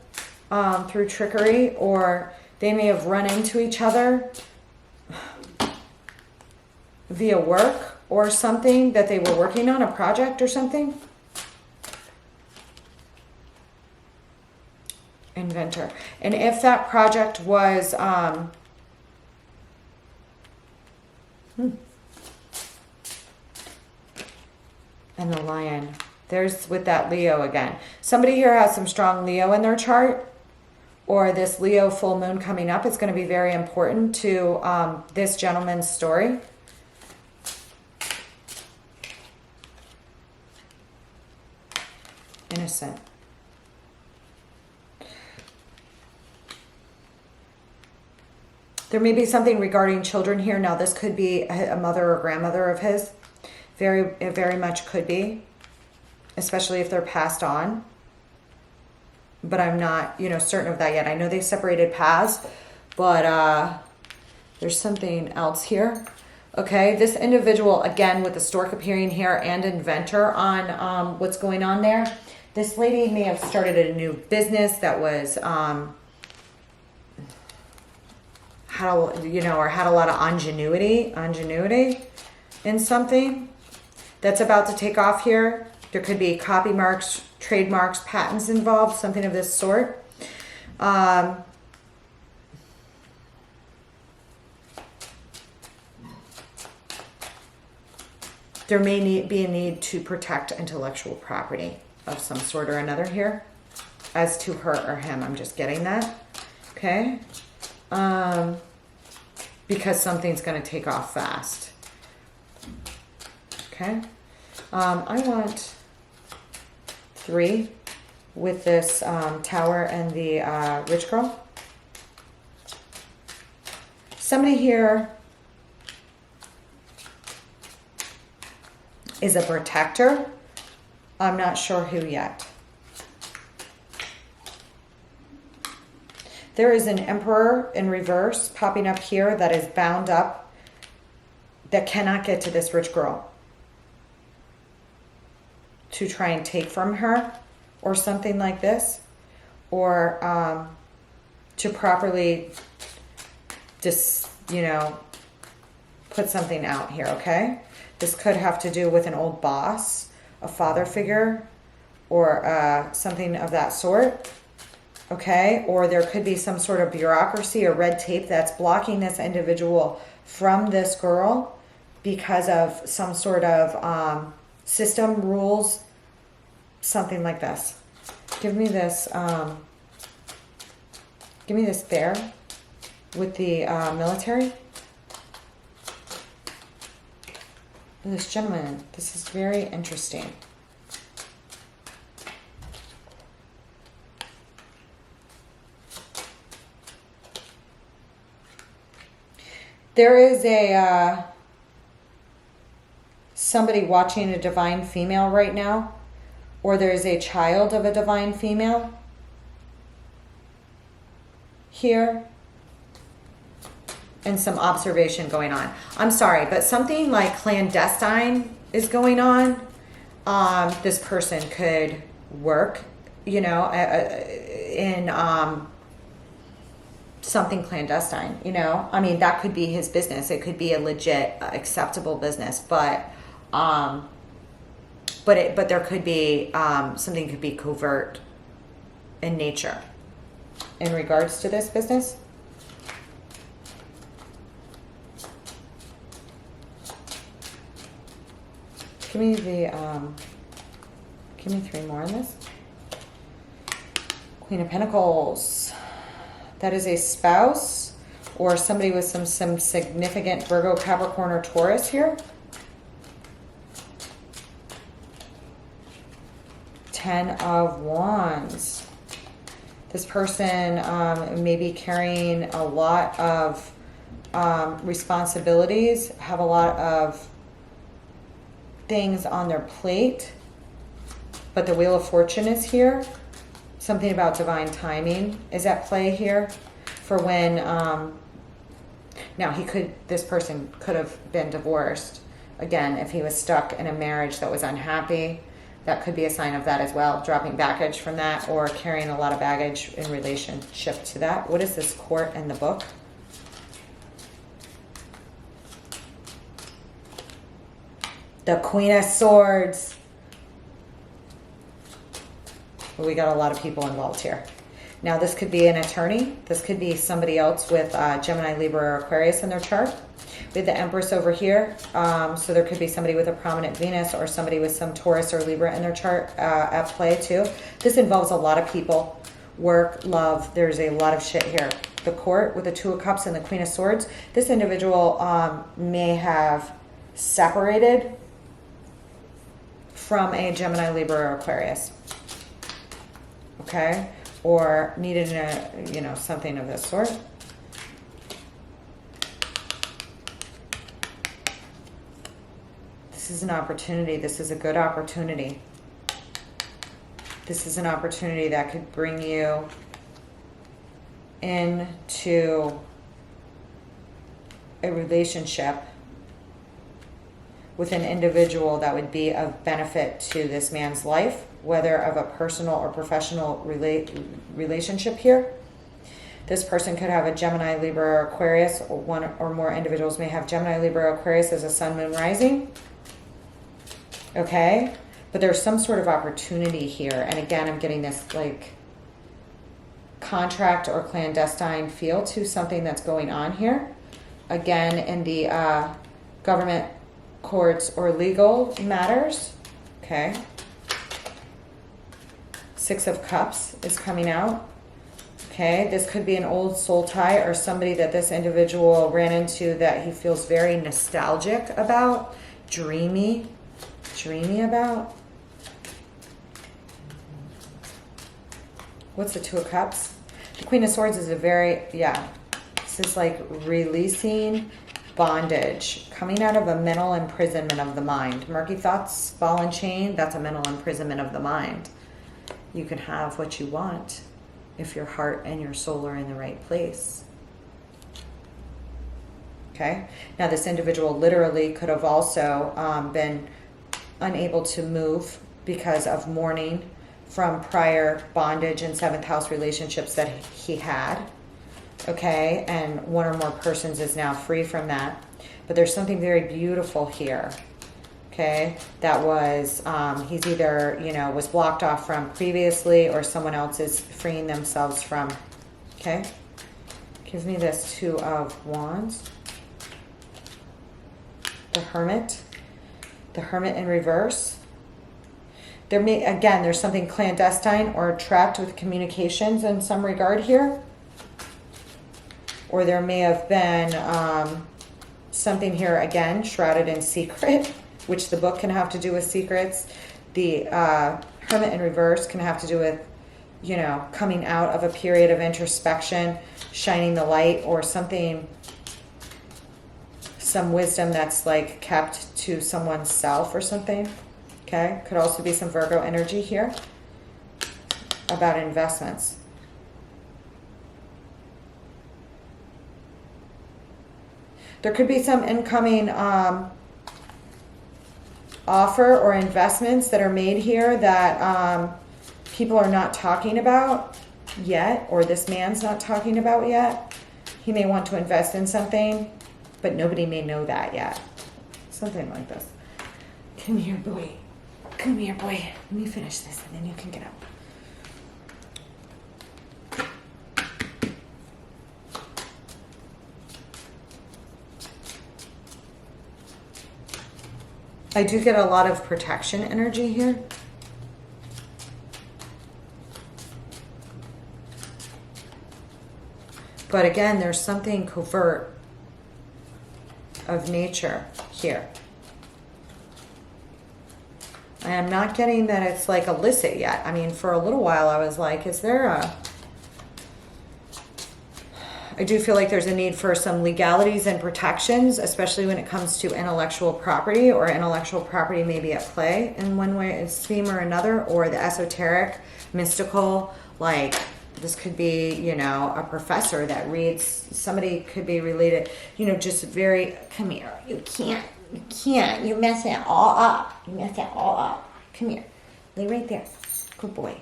through trickery, or they may have run into each other via work or something that they were working on, a project or something. Inventor. And if that project was... and the Lion. There's with that Leo again. Somebody here has some strong Leo in their chart, or this Leo full moon coming up is going to be very important to this gentleman's story. Innocent. There may be something regarding children here. Now, this could be a mother or grandmother of his. It very much could be, especially if they're passed on. But I'm not, certain of that yet. I know they separated paths, but there's something else here. Okay, this individual, again, with the stork appearing here and inventor on what's going on there. This lady may have started a new business that was had a, you know, or had a lot of ingenuity in something that's about to take off here. There could be copy marks, trademarks, patents involved, something of this sort. There may be a need to protect intellectual property of some sort or another here. As to her or him, I'm just getting that. Okay? Because something's going to take off fast. Okay? I want 3 with this tower and the rich girl. Somebody here is a protector. I'm not sure who yet. There is an emperor in reverse popping up here that is bound up, that cannot get to this rich girl to try and take from her or something like this, or to properly just, you know, put something out here, okay? This could have to do with an old boss, a father figure, or something of that sort. Okay, or there could be some sort of bureaucracy or red tape that's blocking this individual from this girl because of some sort of system, rules, something like this. Give me this bear with the military. And this gentleman, this is very interesting. There is a somebody watching a divine female right now, or there is a child of a divine female here, and some observation going on. I'm sorry, but something like clandestine is going on. This person could work, you know, in something clandestine, you know. I mean, that could be his business. It could be a legit, acceptable business, but there could be something could be covert in nature in regards to this business. Give me 3 more on this. Queen of Pentacles. That is a spouse or somebody with some significant Virgo, Capricorn, or Taurus here. 10 of Wands. This person may be carrying a lot of responsibilities, have a lot of things on their plate, but the Wheel of Fortune is here. Something about divine timing is at play here for when, now this person could have been divorced. Again, if he was stuck in a marriage that was unhappy, that could be a sign of that as well. Dropping baggage from that or carrying a lot of baggage in relationship to that. What is this Court in the book? The Queen of Swords. We got a lot of people involved here. Now, this could be an attorney. This could be somebody else with Gemini, Libra, or Aquarius in their chart. We have the Empress over here. So there could be somebody with a prominent Venus or somebody with some Taurus or Libra in their chart at play too. This involves a lot of people. Work, love. There's a lot of shit here. The Court with the Two of Cups and the Queen of Swords. This individual may have separated from a Gemini, Libra, or Aquarius. Okay, or needed something of this sort. This is an opportunity. This is a good opportunity. This is an opportunity that could bring you into a relationship with an individual that would be of benefit to this man's life, whether of a personal or professional relationship here. This person could have a Gemini, Libra, or Aquarius, or one or more individuals may have Gemini, Libra, or Aquarius as a sun, moon, rising. Okay? But there's some sort of opportunity here. And again, I'm getting this like contract or clandestine feel to something that's going on here. Again, in the government, courts, or legal matters. Okay? Six of Cups is coming out. Okay, this could be an old soul tie or somebody that this individual ran into that he feels very nostalgic about, dreamy about. What's the Two of Cups? The Queen of Swords is a very, this is like releasing bondage, coming out of a mental imprisonment of the mind. Murky thoughts, ball and chain, that's a mental imprisonment of the mind. You can have what you want if your heart and your soul are in the right place. Okay? Now, this individual literally could have also been unable to move because of mourning from prior bondage and seventh house relationships that he had. Okay? And one or more persons is now free from that. But there's something very beautiful here. Okay, that was, he's either, was blocked off from previously or someone else is freeing themselves from. Okay, gives me this Two of Wands. The Hermit in reverse. There's something clandestine or trapped with communications in some regard here. Or there may have been something here, again, shrouded in secret, which the book can have to do with secrets. The Hermit in reverse can have to do with, coming out of a period of introspection, shining the light, or something, some wisdom that's like kept to someone's self or something. Okay, could also be some Virgo energy here about investments. There could be some incoming offer or investments that are made here that people are not talking about yet, or this man's not talking about yet. He may want to invest in something, but nobody may know that yet. Something like this. Come here, boy. Come here, boy. Let me finish this and then you can get up. I do get a lot of protection energy here. But again, there's something covert of nature here. I am not getting that it's like illicit yet. I mean, for a little while I was like, is there a... I do feel like there's a need for some legalities and protections, especially when it comes to intellectual property, or intellectual property may be at play in one way, theme or another, or the esoteric, mystical, like this could be, a professor that reads, somebody could be related, just very, come here, you can't, you mess it all up, come here, lay right there, good boy.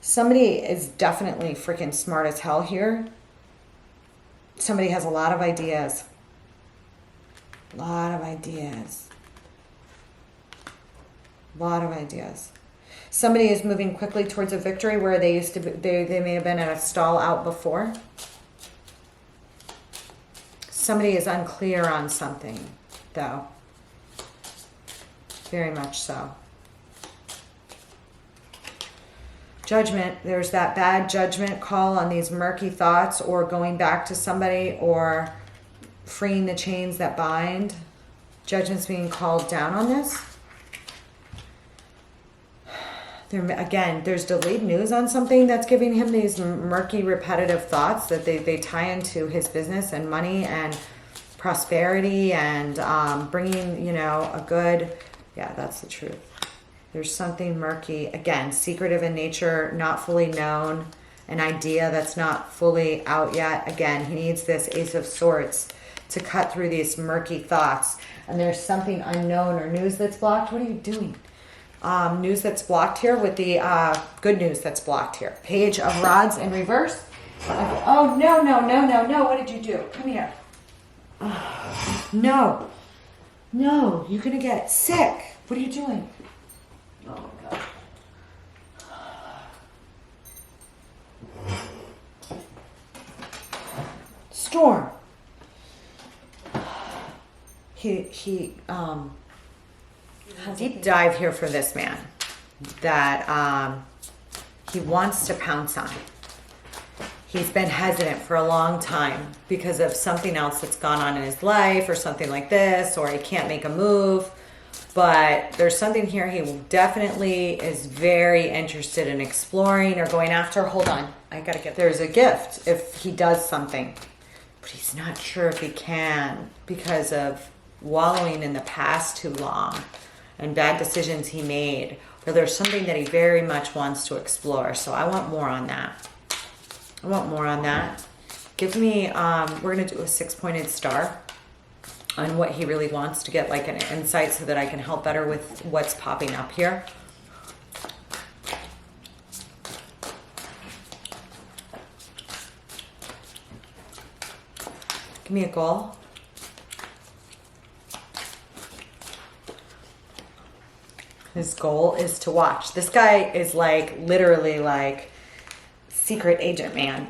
Somebody is definitely freaking smart as hell here. Somebody has a lot of ideas. Somebody is moving quickly towards a victory where they used to be, they may have been at a stall out before. Somebody is unclear on something, though. Very much so. Judgment, there's that bad judgment call on these murky thoughts, or going back to somebody, or freeing the chains that bind. Judgment's being called down on this. Again, there's delayed news on something that's giving him these murky, repetitive thoughts that they tie into his business and money and prosperity and bringing, a good, that's the truth. There's something murky, again, secretive in nature, not fully known, an idea that's not fully out yet. Again, he needs this Ace of Swords to cut through these murky thoughts. And there's something unknown or news that's blocked. What are you doing? news that's blocked here with the good news that's blocked here. Page of Rods in reverse. Oh, no, no, no, no, no. What did you do? Come here. No. No, you're going to get sick. What are you doing? Oh, my God. Storm. He deep dive here for this man that he wants to pounce on. He's been hesitant for a long time because of something else that's gone on in his life or something like this, or he can't make a move. But there's something here he definitely is very interested in exploring or going after. Hold on, I gotta get, there's a gift if he does something, but he's not sure if he can because of wallowing in the past too long and bad decisions he made. Or there's something that he very much wants to explore. So I want more on that. I want more on that. Give me, we're going to do a 6-pointed star on what he really wants to get like an insight so that I can help better with what's popping up here. Give me a goal. His goal is to watch. This guy is like literally like secret agent man.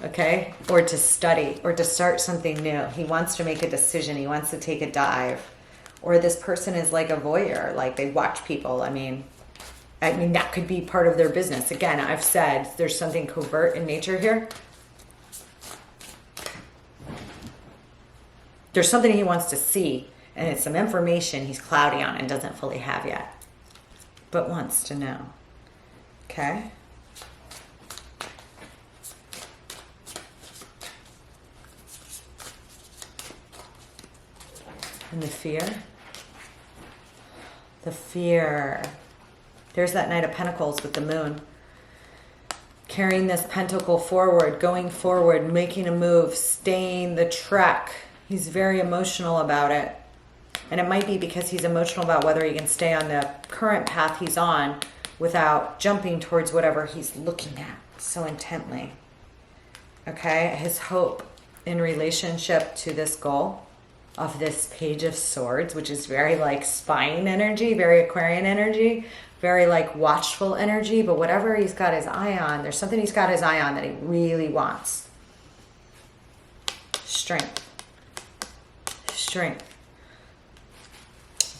Okay? Or to study or to start something new. He wants to make a decision. He wants to take a dive. Or this person is like a voyeur, like they watch people. I mean that could be part of their business. Again, I've said there's something covert in nature here. There's something he wants to see, and it's some information he's cloudy on and doesn't fully have yet, but wants to know. Okay? And the fear. The fear. There's that Knight of Pentacles with the moon. Carrying this pentacle forward, going forward, making a move, staying the trek. He's very emotional about it. And it might be because he's emotional about whether he can stay on the current path he's on without jumping towards whatever he's looking at so intently. Okay? His hope in relationship to this goal of this Page of Swords, which is very like spying energy, very Aquarian energy, very like watchful energy, but whatever he's got his eye on, there's something he's got his eye on that he really wants. Strength. Strength.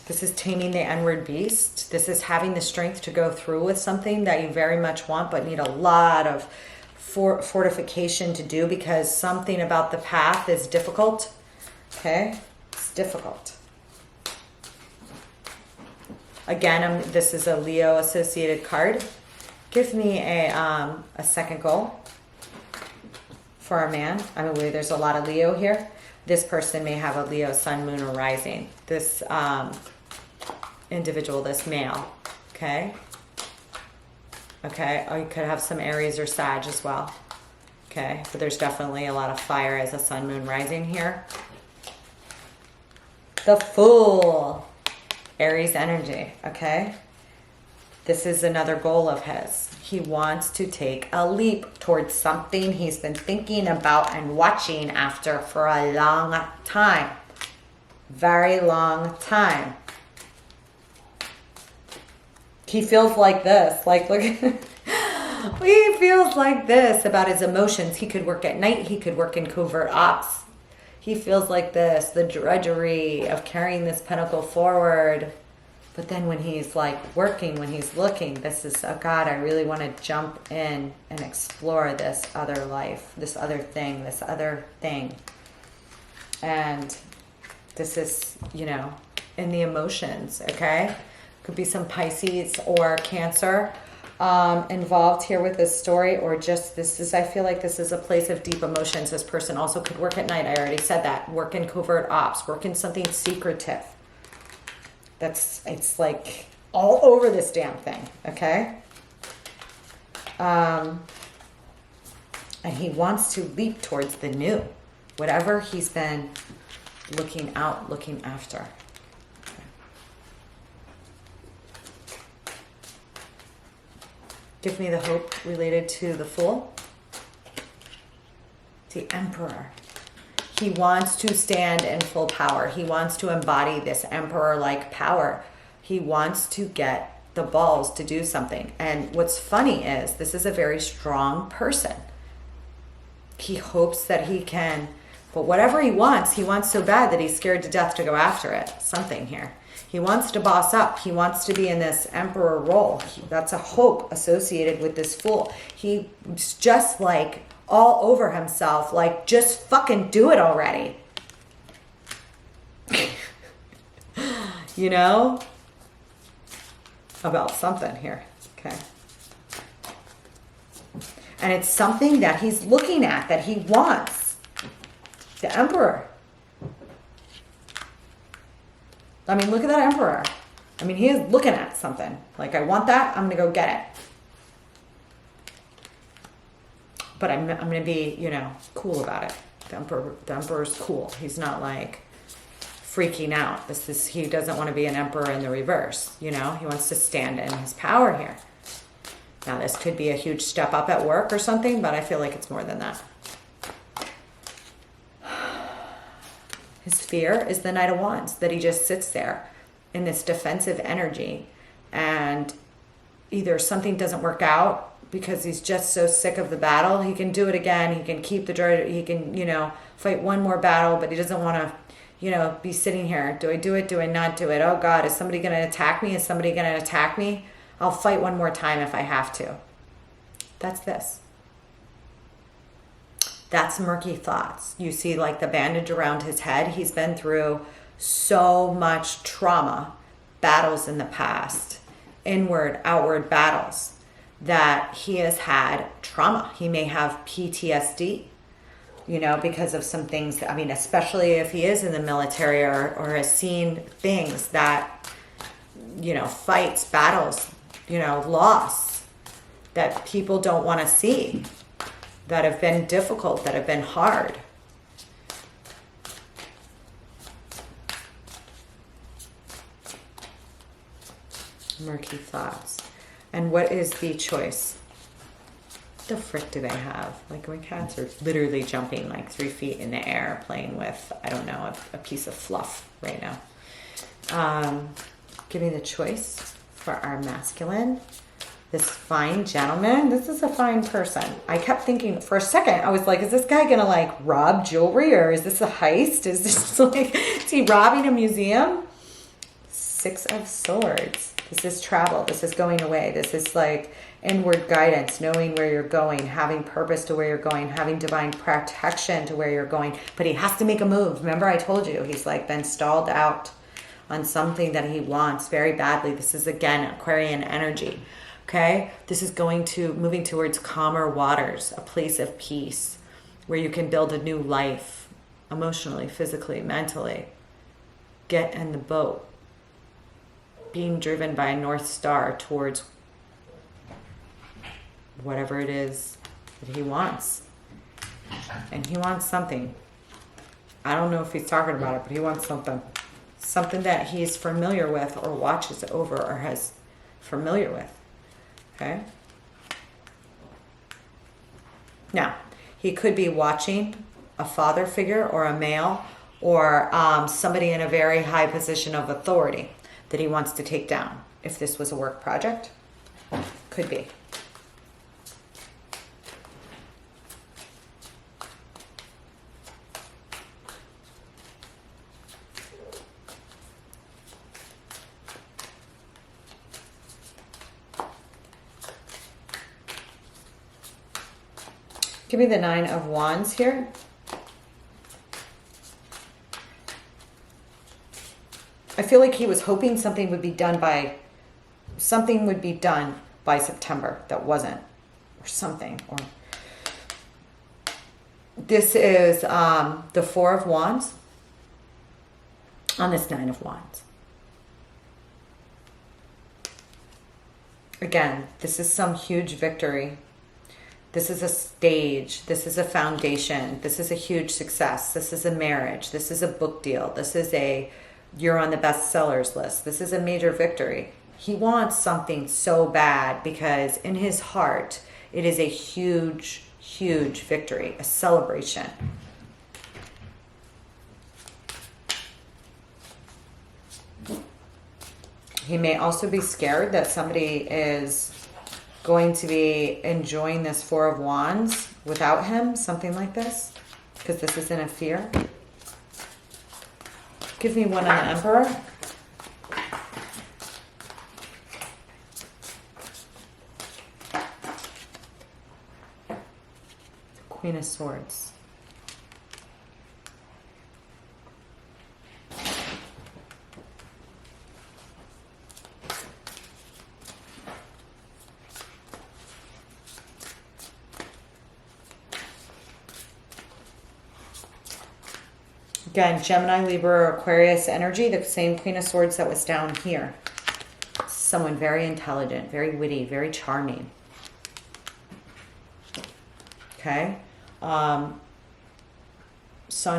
This is taming the inward beast. This is having the strength to go through with something that you very much want but need a lot of fortification to do because something about the path is difficult. Okay? It's difficult. Again, this is a Leo associated card. Give me a second goal for our man. I mean, there's a lot of Leo here. This person may have a Leo sun, moon, or rising. This individual, this male, okay? Okay, or you could have some Aries or Sag as well. Okay, but there's definitely a lot of fire as a sun, moon, rising here. The Fool, Aries energy, okay? This is another goal of his. He wants to take a leap towards something he's been thinking about and watching after for a long time. Very long time. He feels like this. Like, look. He feels like this about his emotions. He could work at night. He could work in covert ops. He feels like this. The drudgery of carrying this pentacle forward. But then when he's like working, when he's looking, this is, oh God, I really want to jump in and explore this other life, this other thing, this other thing. And this is, you know, in the emotions, okay? Could be some Pisces or Cancer involved here with this story, or just this is, I feel like this is a place of deep emotions. This person also could work at night. I already said that. Work in covert ops, work in something secretive. It's like all over this damn thing, okay? And he wants to leap towards the new, whatever he's been looking after. Give me the hope related to the Fool. The Emperor. He wants to stand in full power. He wants to embody this emperor-like power. He wants to get the balls to do something. And what's funny is this is a very strong person. He hopes that he can, but whatever he wants so bad that he's scared to death to go after it. Something here. He wants to boss up. He wants to be in this emperor role. That's a hope associated with this Fool. He's just like all over himself, like, just fucking do it already. You know? About something here. Okay. And it's something that he's looking at, that he wants. The Emperor. I mean, look at that Emperor. I mean, he is looking at something. Like, I want that, I'm going to go get it. But I'm going to be, you know, cool about it. The Emperor's cool. He's not like freaking out. He doesn't want to be an emperor in the reverse, you know? He wants to stand in his power here. Now, this could be a huge step up at work or something, but I feel like it's more than that. His fear is the Knight of Wands, that he just sits there in this defensive energy, and either something doesn't work out because he's just so sick of the battle. He can do it again. He can keep the joy. He can, you know, fight one more battle, but he doesn't want to, you know, be sitting here. Do I do it? Do I not do it? Oh God, is somebody going to attack me? Is somebody going to attack me? I'll fight one more time if I have to. That's this. That's murky thoughts. You see like the bandage around his head. He's been through so much trauma, battles in the past, inward, outward battles, that he has had trauma. He may have PTSD, you know, because of some things. I mean, especially if he is in the military or has seen things that, you know, fights, battles, you know, loss that people don't want to see, that have been difficult, that have been hard. Murky thoughts. And what is the choice? The frick do they have? Like, my cats are literally jumping like 3 feet in the air, playing with, I don't know, a piece of fluff right now. Give me the choice for our masculine. This fine gentleman. This is a fine person. I kept thinking for a second, I was like, is this guy going to like rob jewelry, or is this a heist? Is this like, is he robbing a museum? 6 of Swords. This is travel. This is going away. This is like inward guidance, knowing where you're going, having purpose to where you're going, having divine protection to where you're going. But he has to make a move. Remember I told you, he's like been stalled out on something that he wants very badly. This is, again, Aquarian energy. Okay? This is moving towards calmer waters, a place of peace where you can build a new life emotionally, physically, mentally. Get in the boat. Being driven by a North Star towards whatever it is that he wants. And he wants something. I don't know if he's talking about it, but he wants something. Something that he's familiar with or watches over or has familiar with. Okay? Now, he could be watching a father figure or a male or somebody in a very high position of authority that he wants to take down. If this was a work project, could be. Give me the 9 of Wands here. I feel like he was hoping something would be done by September that wasn't, or something. Or this is the 4 of Wands on this 9 of Wands. Again, this is some huge victory. This is a stage. This is a foundation. This is a huge success. This is a marriage. This is a book deal. This is you're on the bestsellers list. This is a major victory. He wants something so bad because in his heart, it is a huge, huge victory, a celebration. He may also be scared that somebody is going to be enjoying this Four of Wands without him, something like this, because this is in a fear. Give me one on the Emperor. Queen of Swords. Again, Gemini, Libra, or Aquarius energy, the same Queen of Swords that was down here. Someone very intelligent, very witty, very charming. Okay? Sun,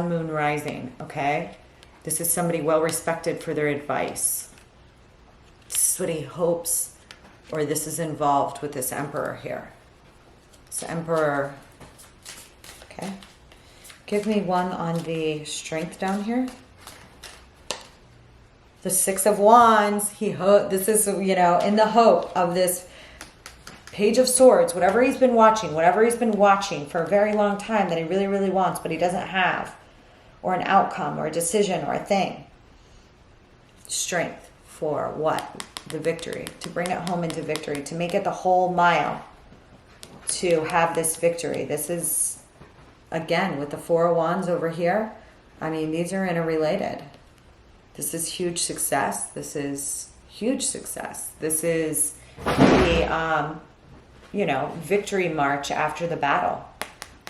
Moon, Rising. Okay? This is somebody well respected for their advice. This is what he hopes, or this is involved with this Emperor here. This Emperor. Okay? Give me one on the Strength down here. The Six of Wands. This is, you know, in the hope of this Page of Swords, whatever he's been watching for a very long time that he really, really wants, but he doesn't have, or an outcome or a decision or a thing. Strength for what? The victory. To bring it home into victory. To make it the whole mile. To have this victory. This is... Again, with the Four of Wands over here, I mean, these are interrelated. This is huge success. This is huge success. This is the, you know, victory march after the battle.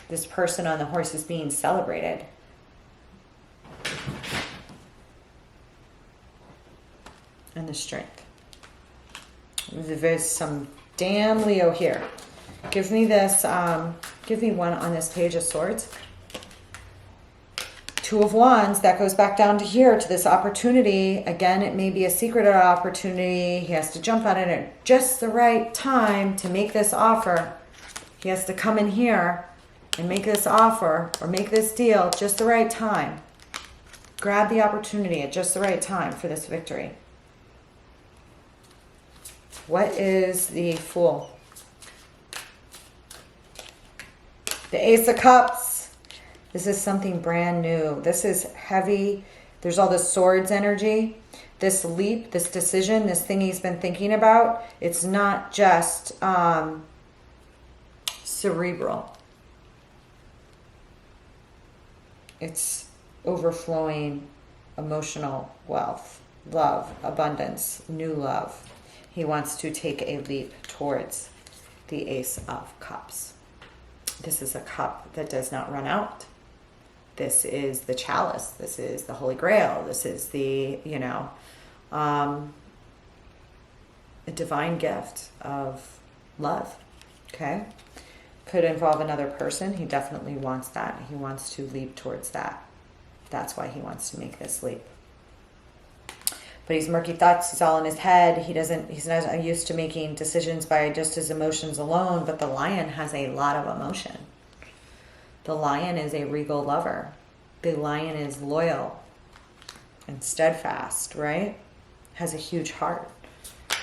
This person on the horse is being celebrated. And the Strength. There's some damn Leo here. Give me this, give me one on this Page of Swords. Two of Wands, that goes back down to here, to this opportunity. Again, it may be a secret opportunity. He has to jump on it at just the right time to make this offer. He has to come in here and make this offer or make this deal just the right time. Grab the opportunity at just the right time for this victory. What is the Fool? The Ace of Cups. This is something brand new. This is heavy. There's all this Swords energy. This leap, this decision, this thing he's been thinking about. It's not just cerebral. It's overflowing emotional wealth, love, abundance, new love. He wants to take a leap towards the Ace of Cups. This is a cup that does not run out. This is the chalice. This is the Holy Grail. This is the, you know, a divine gift of love. Okay? Could involve another person. He definitely wants that. He wants to leap towards that. That's why he wants to make this leap. But he's murky thoughts. He's all in his head. He's not used to making decisions by just his emotions alone. But the Lion has a lot of emotion. The Lion is a regal lover. The Lion is loyal and steadfast, right? Has a huge heart. I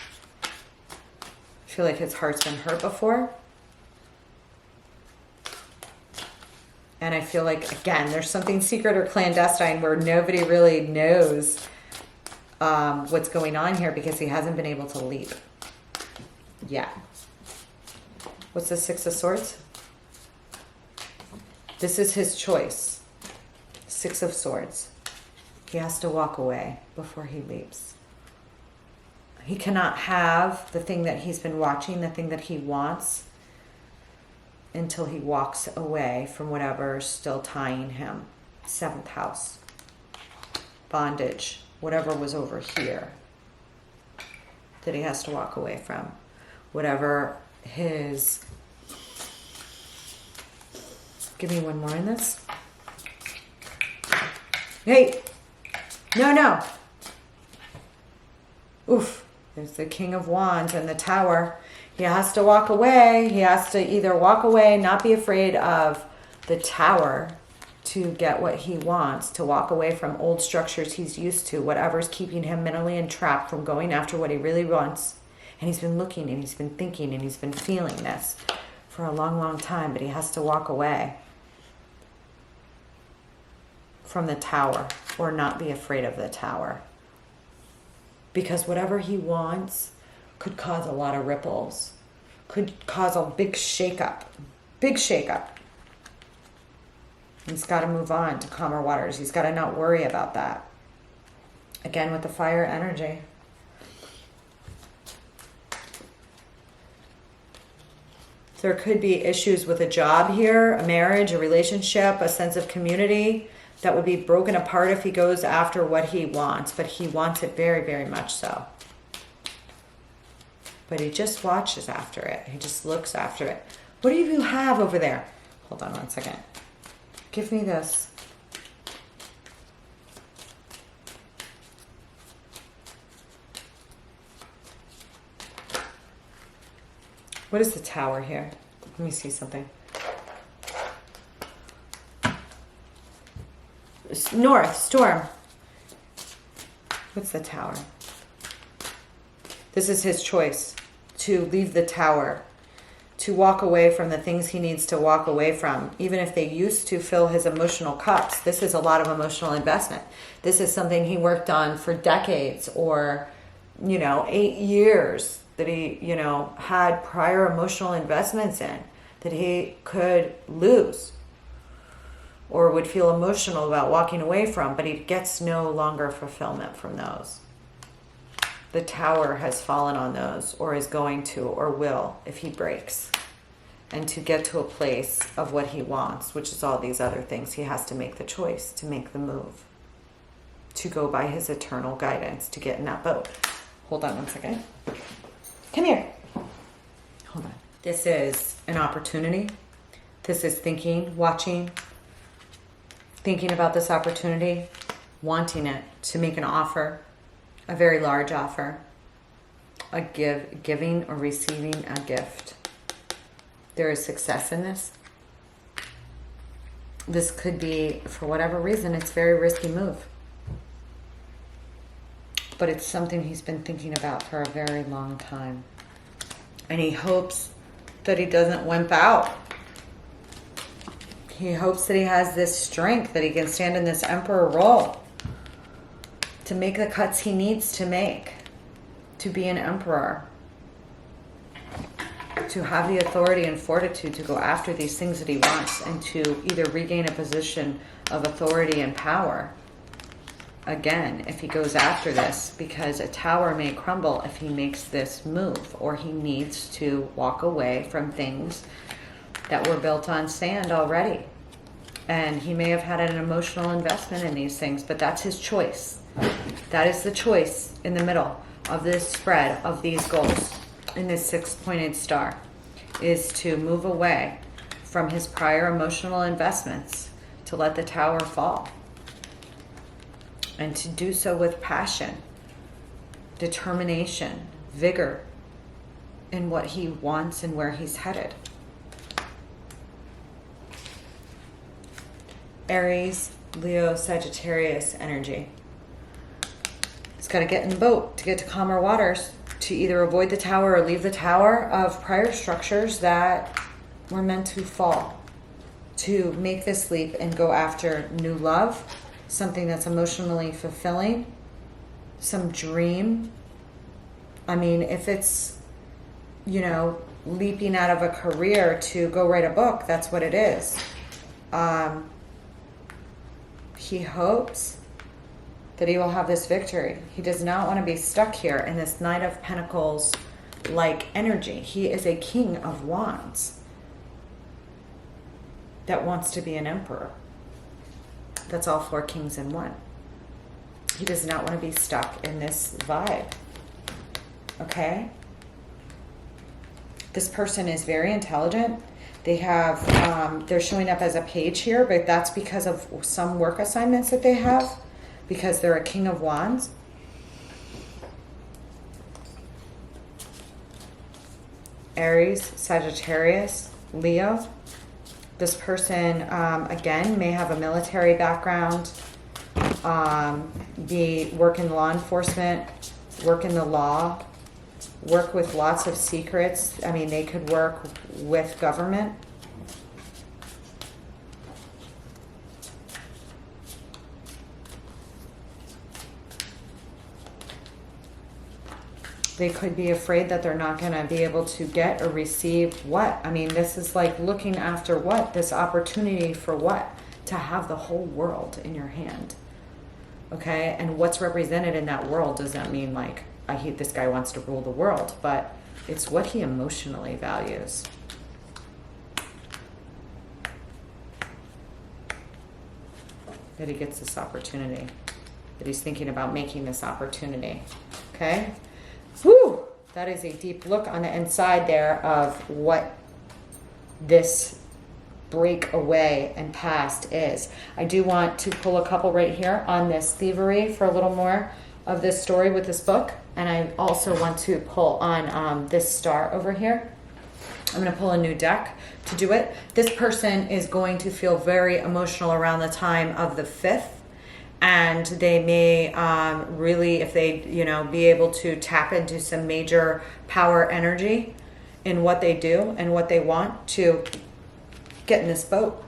feel like his heart's been hurt before. And I feel like, again, there's something secret or clandestine where nobody really knows what's going on here because he hasn't been able to leap. Yeah. What's the Six of Swords? This is his choice. Six of Swords. He has to walk away before he leaps. He cannot have the thing that he's been watching, the thing that he wants, until he walks away from whatever's still tying him. Seventh house. Bondage. Whatever was over here that he has to walk away from. Whatever his... Give me one more in this. Hey! No. Oof. There's the King of Wands and the Tower. He has to walk away. He has to either walk away, not be afraid of the Tower to get what he wants, to walk away from old structures he's used to, whatever's keeping him mentally entrapped from going after what he really wants. And he's been looking and he's been thinking and he's been feeling this for a long, long time, but he has to walk away from the Tower or not be afraid of the Tower. Because whatever he wants could cause a lot of ripples, could cause a big shakeup, big shakeup. He's got to move on to calmer waters. He's got to not worry about that. Again, with the fire energy. There could be issues with a job here, a marriage, a relationship, a sense of community that would be broken apart if he goes after what he wants. But he wants it very, very much so. But he just watches after it. He just looks after it. What do you have over there? Hold on one second. Give me this. What is the Tower here? Let me see something. North, storm. What's the Tower? This is his choice, to leave the Tower, to walk away from the things he needs to walk away from, even if they used to fill his emotional cups. This is a lot of emotional investment. This is something he worked on for decades or, 8 years that he, had prior emotional investments in that he could lose or would feel emotional about walking away from, but he gets no longer fulfillment from those. The Tower has fallen on those, or is going to, or will, if he breaks. And to get to a place of what he wants, which is all these other things, he has to make the choice, to make the move, to go by his eternal guidance, to get in that boat. Hold on one second. Come here. Hold on. This is an opportunity. This is thinking, watching, thinking about this opportunity, wanting it, to make an offer. A very large offer, giving or receiving a gift. There is success in this. This could be, for whatever reason, it's a very risky move. But it's something he's been thinking about for a very long time. And he hopes that he doesn't wimp out. He hopes that he has this strength, that he can stand in this emperor role, to make the cuts he needs to make, to be an emperor, to have the authority and fortitude to go after these things that he wants and to either regain a position of authority and power. Again, if he goes after this, because a tower may crumble if he makes this move, or he needs to walk away from things that were built on sand already. And he may have had an emotional investment in these things, but that's his choice. That is the choice in the middle of this spread of these goals in this 6-pointed star, is to move away from his prior emotional investments, to let the Tower fall, and to do so with passion, determination, vigor in what he wants and where he's headed. Aries, Leo, Sagittarius energy. He's got to get in the boat to get to calmer waters, to either avoid the Tower or leave the Tower of prior structures that were meant to fall, to make this leap and go after new love, something that's emotionally fulfilling, some dream. I mean, if it's, leaping out of a career to go write a book, that's what it is. He hopes that he will have this victory. He does not want to be stuck here in this Knight of Pentacles like energy. He is a King of Wands that wants to be an emperor. That's all 4 kings in one. He does not want to be stuck in this vibe. Okay? This person is very intelligent. They have, they're showing up as a page here, but that's because of some work assignments that they have, because they're a King of Wands. Aries, Sagittarius, Leo. This person, again, may have a military background, work in law enforcement, work in the law, work with lots of secrets. I mean, they could work with government. They could be afraid that they're not going to be able to get or receive what? I mean, this is like looking after what? This opportunity for what? To have the whole world in your hand. Okay? And what's represented in that world doesn't mean like, this guy wants to rule the world, but it's what he emotionally values. That he gets this opportunity. That he's thinking about making this opportunity. Okay? Whew, that is a deep look on the inside there of what this breakaway and past is. I do want to pull a couple right here on this thievery for a little more of this story with this book. And I also want to pull on this star over here. I'm going to pull a new deck to do it. This person is going to feel very emotional around the time of the 5th. And they may really, if they, be able to tap into some major power energy in what they do and what they want to get in this boat.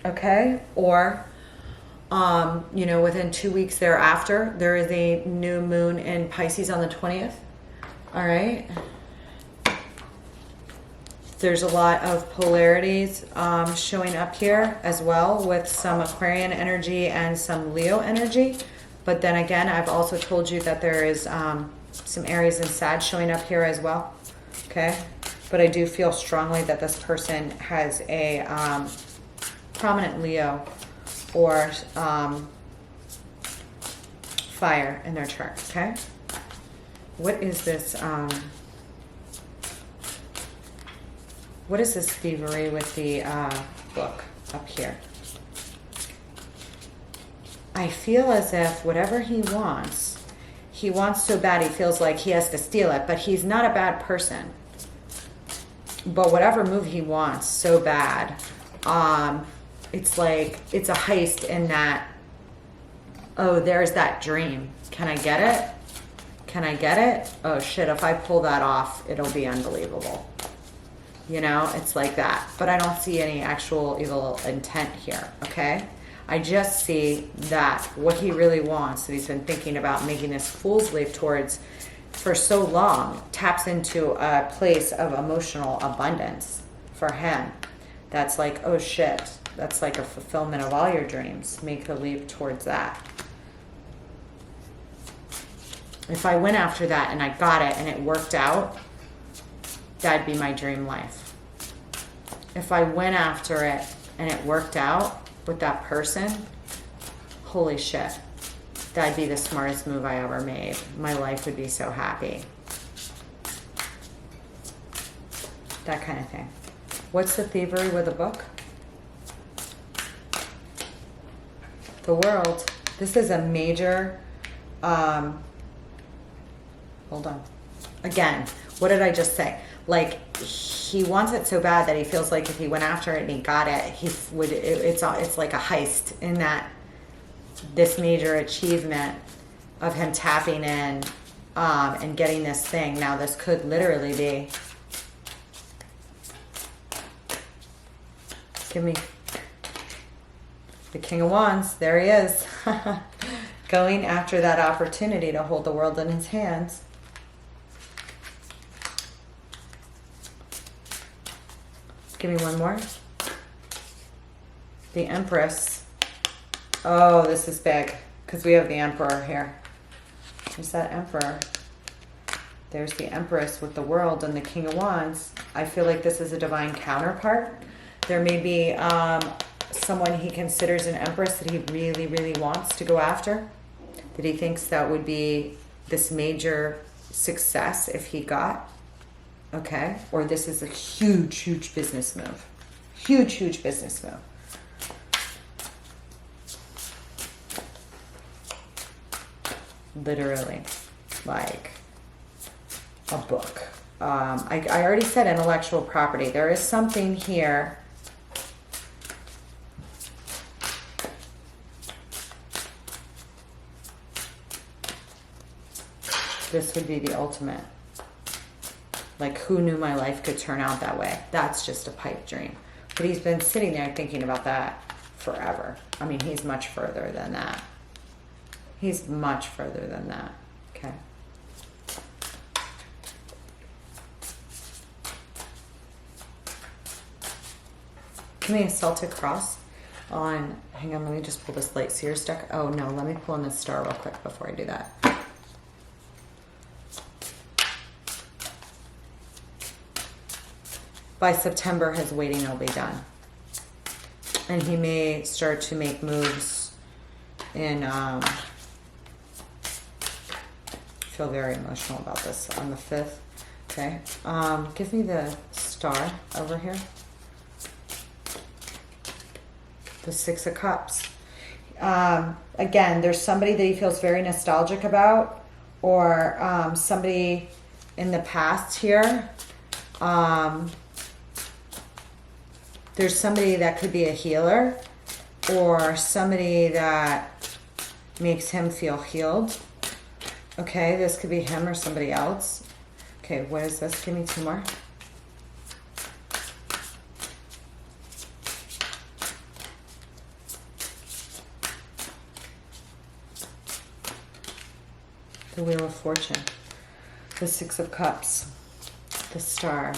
Okay? Or, within 2 weeks thereafter, there is a new moon in Pisces on the 20th. All right? There's a lot of polarities showing up here as well, with some Aquarian energy and some Leo energy. But then again, I've also told you that there is some Aries and Sag showing up here as well. Okay? But I do feel strongly that this person has a prominent Leo or fire in their chart. Okay? What is this? What is this thievery with the book up here? I feel as if whatever he wants so bad he feels like he has to steal it, but he's not a bad person. But whatever move he wants so bad, it's like it's a heist in that, oh, there's that dream. Can I get it? Can I get it? Oh shit, if I pull that off, it'll be unbelievable. It's like that. But I don't see any actual evil intent here, okay? I just see that what he really wants, that he's been thinking about making this fool's leap towards for so long, taps into a place of emotional abundance for him. That's like, oh shit, that's like a fulfillment of all your dreams. Make the leap towards that. If I went after that and I got it and it worked out, that'd be my dream life. If I went after it and it worked out with that person, holy shit, that'd be the smartest move I ever made. My life would be so happy. That kind of thing. What's the thievery with a book? The World. This is a major, hold on. Again, what did I just say? Like, he wants it so bad that he feels like if he went after it and he got it, it's like a heist in that this major achievement of him tapping in and getting this thing. Now, this could literally be, give me the King of Wands. There he is. Going after that opportunity to hold the world in his hands. Give me one more. The Empress. Oh, this is big because we have the Emperor here. There's that Emperor. There's the Empress with the World and the King of Wands. I feel like this is a divine counterpart. There may be someone he considers an Empress that he really, really wants to go after. That he thinks that would be this major success if he got. Okay, or this is a huge, huge business move. Huge, huge business move. Literally, like a book. I already said intellectual property. There is something here. This would be the ultimate. Like, who knew my life could turn out that way? That's just a pipe dream. But he's been sitting there thinking about that forever. I mean, he's much further than that. He's much further than that. Okay. Give me a Celtic cross on, hang on, let me just pull this light seers deck. Oh no, let me pull in this star real quick before I do that. By September, his waiting will be done. And he may start to make moves in, feel very emotional about this on the 5th. Okay. Give me the star over here. The 6 of Cups. Again, there's somebody that he feels very nostalgic about, or somebody in the past here. There's somebody that could be a healer, or somebody that makes him feel healed. Okay, this could be him or somebody else. Okay, what is this? Give me 2 more. The Wheel of Fortune. The 6 of Cups. The Star.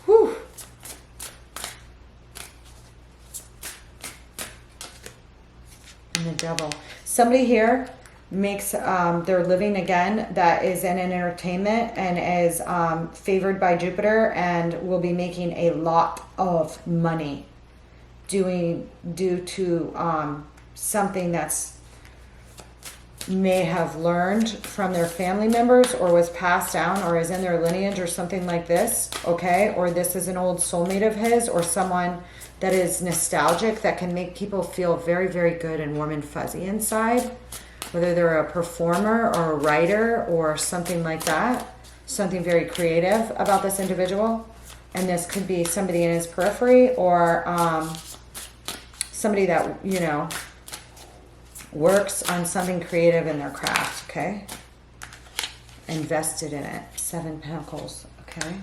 Whew. And the Devil. Somebody here makes their living again that is in an entertainment and is favored by Jupiter and will be making a lot of money due to something that's may have learned from their family members, or was passed down, or is in their lineage, or something like this. Okay, or this is an old soulmate of his, or someone that is nostalgic, that can make people feel very, very good and warm and fuzzy inside, whether they're a performer or a writer or something like that. Something very creative about this individual. And this could be somebody in his periphery, or somebody that, you know, works on something creative in their craft. Okay, invested in it. 7 Pentacles. Okay.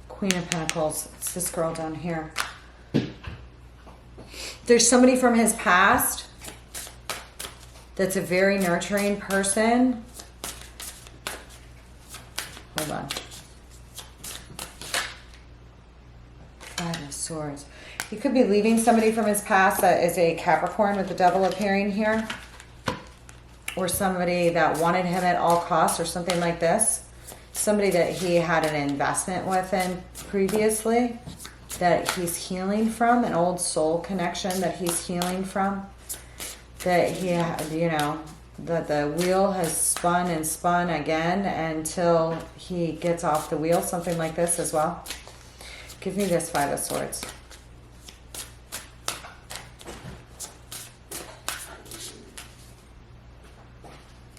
Queen of Pentacles. It's this girl down here. There's somebody from his past that's a very nurturing person. Hold on. 5 of Swords. He could be leaving somebody from his past that is a Capricorn, with the Devil appearing here. Or somebody that wanted him at all costs, or something like this. Somebody that he had an investment with in previously, that he's healing from, an old soul connection that he's healing from, that he, you know, that the wheel has spun and spun again until he gets off the wheel, something like this as well. Give me this 5 of Swords.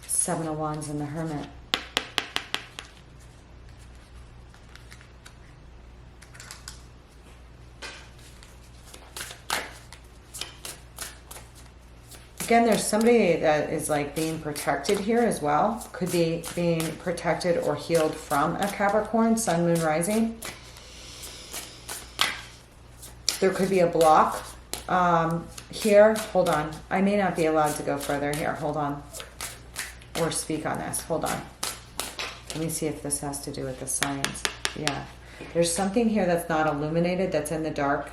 Seven of Wands and the Hermit. Again, there's somebody that is like being protected here as well. Could be being protected or healed from a Capricorn, Sun, Moon, Rising. There could be a block here. Hold on. I may not be allowed to go further here. Hold on. Or speak on this. Hold on. Let me see if this has to do with the signs. Yeah. There's something here that's not illuminated, that's in the dark.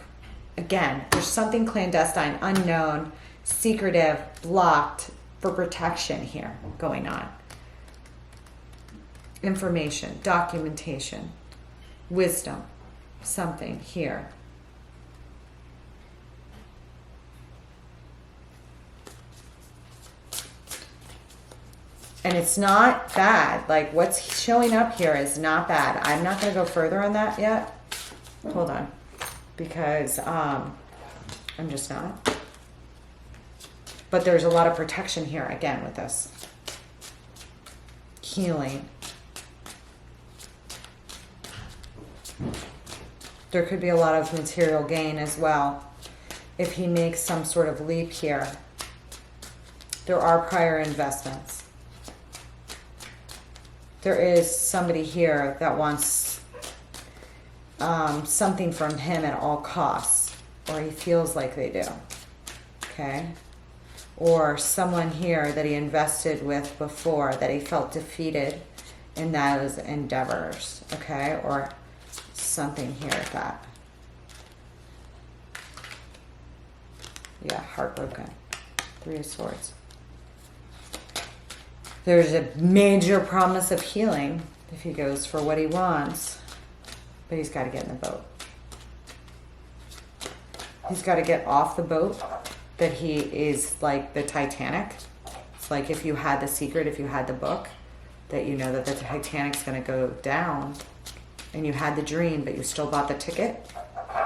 Again, there's something clandestine, unknown, secretive, blocked for protection here going on. Information, documentation, wisdom, something here. And it's not bad. Like, what's showing up here is not bad. I'm not going to go further on that yet. Hold on. Because I'm just not. But there's a lot of protection here, again, with this. Healing. There could be a lot of material gain as well if he makes some sort of leap here. There are prior investments. There is somebody here that wants something from him at all costs, or he feels like they do, okay? Or someone here that he invested with before that he felt defeated in those endeavors, okay? Or something here at that. Yeah, heartbroken. 3 of Swords. There's a major promise of healing if he goes for what he wants, but he's got to get in the boat. He's got to get off the boat that he is like the Titanic. It's like if you had the secret, if you had the book, that you know that the Titanic's going to go down, and you had the dream, but you still bought the ticket.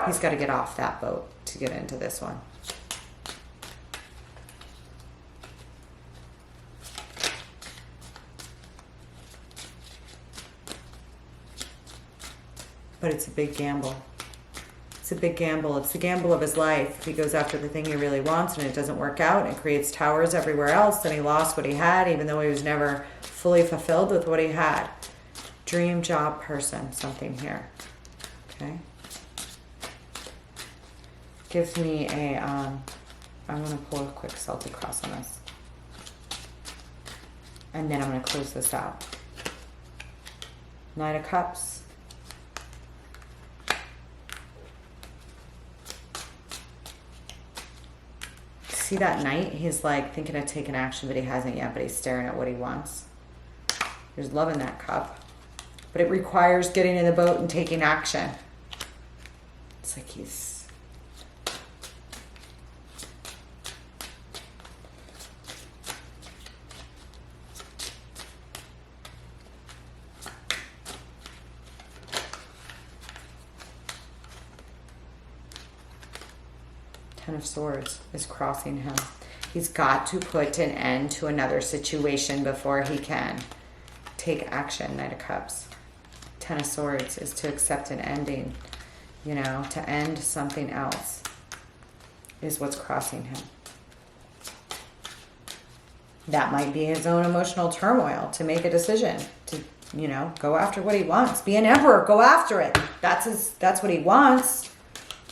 He's got to get off that boat to get into this one. But it's a big gamble. It's a big gamble. It's the gamble of his life. If he goes after the thing he really wants and it doesn't work out and it creates towers everywhere else, then he lost what he had, even though he was never fully fulfilled with what he had. Dream job person, something here. Okay. Gives me a, I'm going to pull a quick Celtic cross on this. And then I'm going to close this out. Knight of Cups. See that knight? He's like thinking of taking action, but he hasn't yet, but he's staring at what he wants. There's love in that cup. But it requires getting in the boat and taking action. It's like he's... Ten of Swords is crossing him. He's got to put an end to another situation before he can take action. Knight of Cups. Ten of Swords is to accept an ending, you know, to end something else is what's crossing him. That might be his own emotional turmoil to make a decision, to, you know, go after what he wants. Be an emperor, go after it. That's what he wants.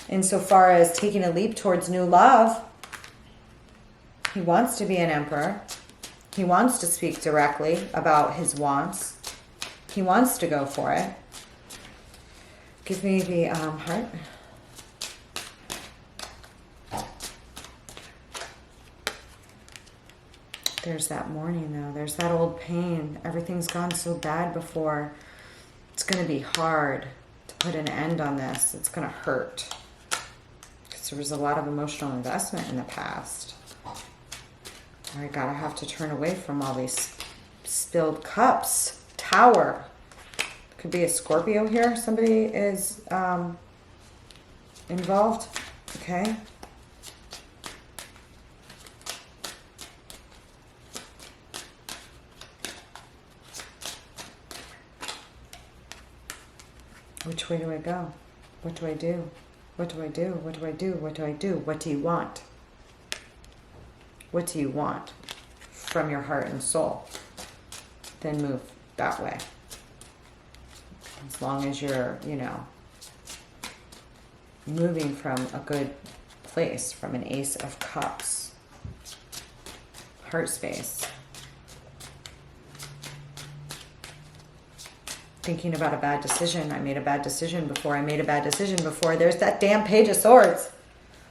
Insofar as taking a leap towards new love, he wants to be an emperor. He wants to speak directly about his wants. He wants to go for it. Give me the heart. There's that mourning, though. There's that old pain. Everything's gone so bad before. It's going to be hard to put an end on this. It's going to hurt. There was a lot of emotional investment in the past. I gotta have to turn away from all these spilled cups. Tower. Could be a Scorpio here. Somebody is involved. Okay. Which way do I go? What do I do? What do I do? What do I do? What do I do? What do you want? What do you want from your heart and soul? Then move that way. As long as you're, you know, moving from a good place, from an Ace of Cups. Heart space. Thinking about a bad decision. I made a bad decision before. I made a bad decision before. There's that damn Page of Swords.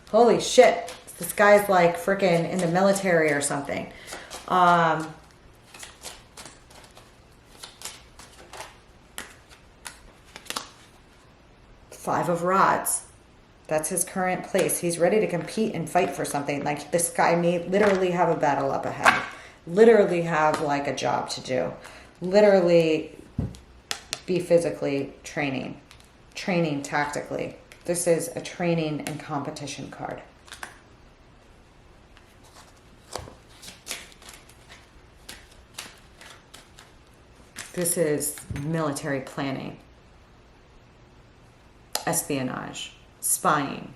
Holy shit. This guy's like freaking in the military or something. Five of Rods. That's his current place. He's ready to compete and fight for something. Like this guy may literally have a battle up ahead. Literally have like a job to do. Literally be physically training tactically. This is a training and competition card. This is military planning, espionage, spying,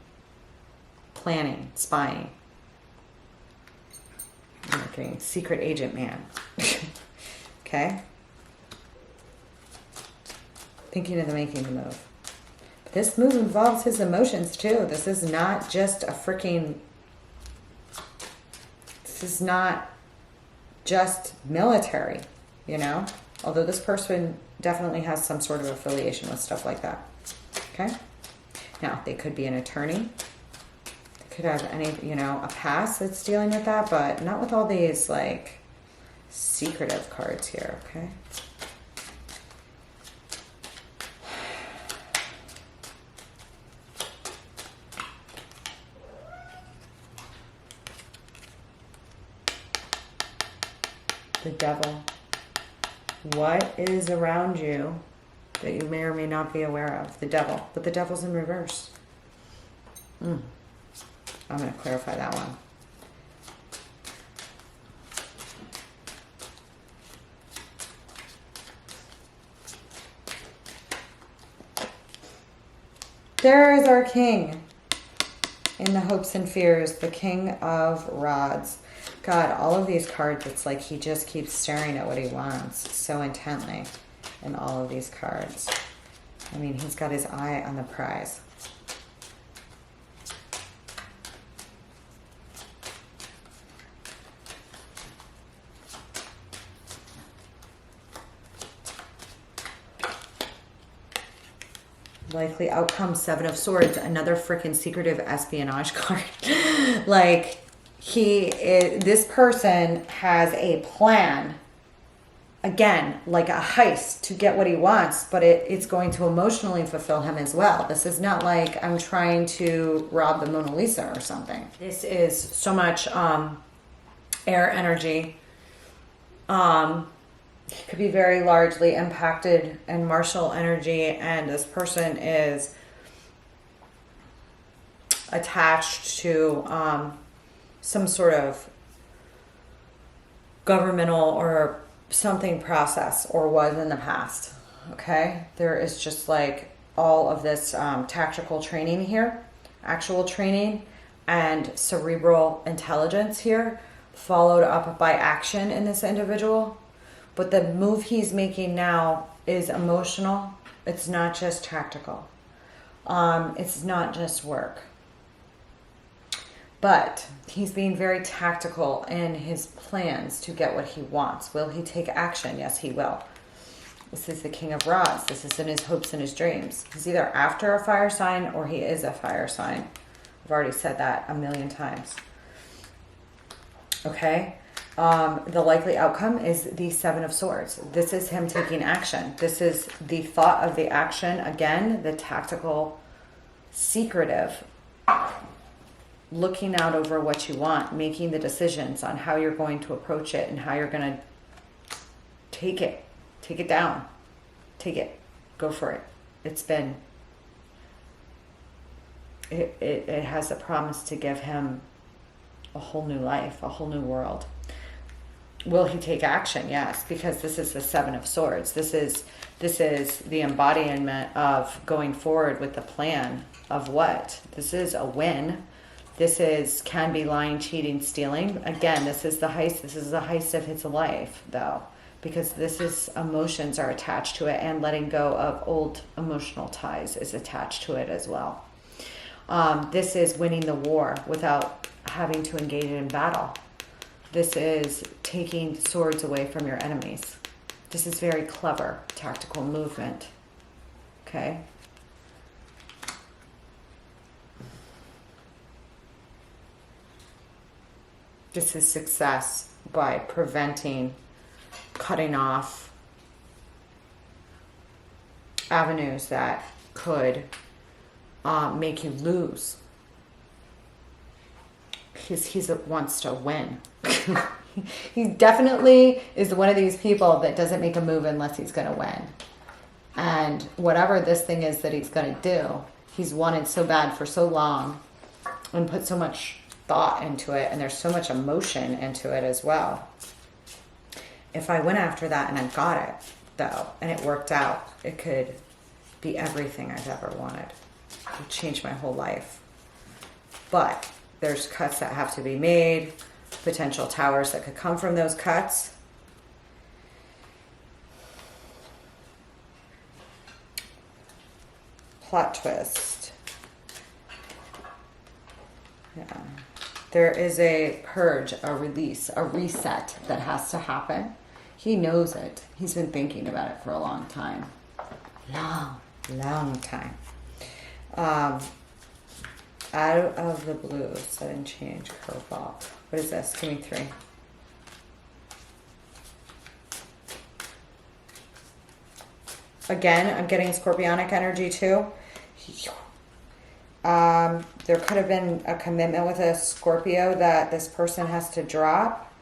planning, spying. Okay, secret agent man. Okay? Thinking of the making the move. But this move involves his emotions too. This is not just a freaking... This is not just military, you know? Although this person definitely has some sort of affiliation with stuff like that. Okay? Now, they could be an attorney. They could have any, you know, a past that's dealing with that, but not with all these, like, secretive cards here, okay? The devil. What is around you that you may or may not be aware of? The devil. But the devil's in reverse. I'm going to clarify that one. There is our king in the hopes and fears, the king of rods. God, all of these cards, it's like he just keeps staring at what he wants so intently in all of these cards. I mean, he's got his eye on the prize. Likely outcome, Seven of Swords, another freaking secretive espionage card. Like, this person has a plan, again, like a heist to get what he wants, but it's going to emotionally fulfill him as well. This is not like I'm trying to rob the Mona Lisa or something. This is so much air energy. He could be very largely impacted in martial energy, and this person is attached to some sort of governmental or something process, or was in the past. Okay, there is just like all of this tactical training here, actual training, and cerebral intelligence here, followed up by action in this individual. But the move he's making now is emotional. It's not just tactical. It's not just work. But he's being very tactical in his plans to get what he wants. Will he take action? Yes, he will. This is the King of Rods. This is in his hopes and his dreams. He's either after a fire sign or he is a fire sign. I've already said that a million times. Okay? The likely outcome is the Seven of Swords. This is him taking action. This is the thought of the action. Again, the tactical, secretive, looking out over what you want, making the decisions on how you're going to approach it and how you're going to take it down, take it, go for it. It has a promise to give him a whole new life, a whole new world. Will he take action? Yes, because this is the Seven of Swords. This is the embodiment of going forward with the plan of what? This is a win. This can be lying, cheating, stealing. Again, this is the heist. This is the heist of his life, though, because this is emotions are attached to it, and letting go of old emotional ties is attached to it as well. This is winning the war without having to engage in battle. This is taking swords away from your enemies. This is very clever tactical movement. Okay? This is success by preventing, cutting off avenues that could make you lose. He wants to win. He definitely is one of these people that doesn't make a move unless he's going to win. And whatever this thing is that he's going to do, he's wanted so bad for so long and put so much thought into it, and there's so much emotion into it as well. If I went after that and I got it, though, and it worked out. It could be everything I've ever wanted. It would change my whole life. But there's cuts that have to be made, potential towers that could come from those cuts. Plot twist. Yeah. There is a purge, a release, a reset that has to happen. He knows it. He's been thinking about it for a long time. Long time. Out of the blue, sudden change, curveball. What is this? Give me 3. Again, I'm getting scorpionic energy too. There could have been a commitment with a Scorpio that this person has to drop.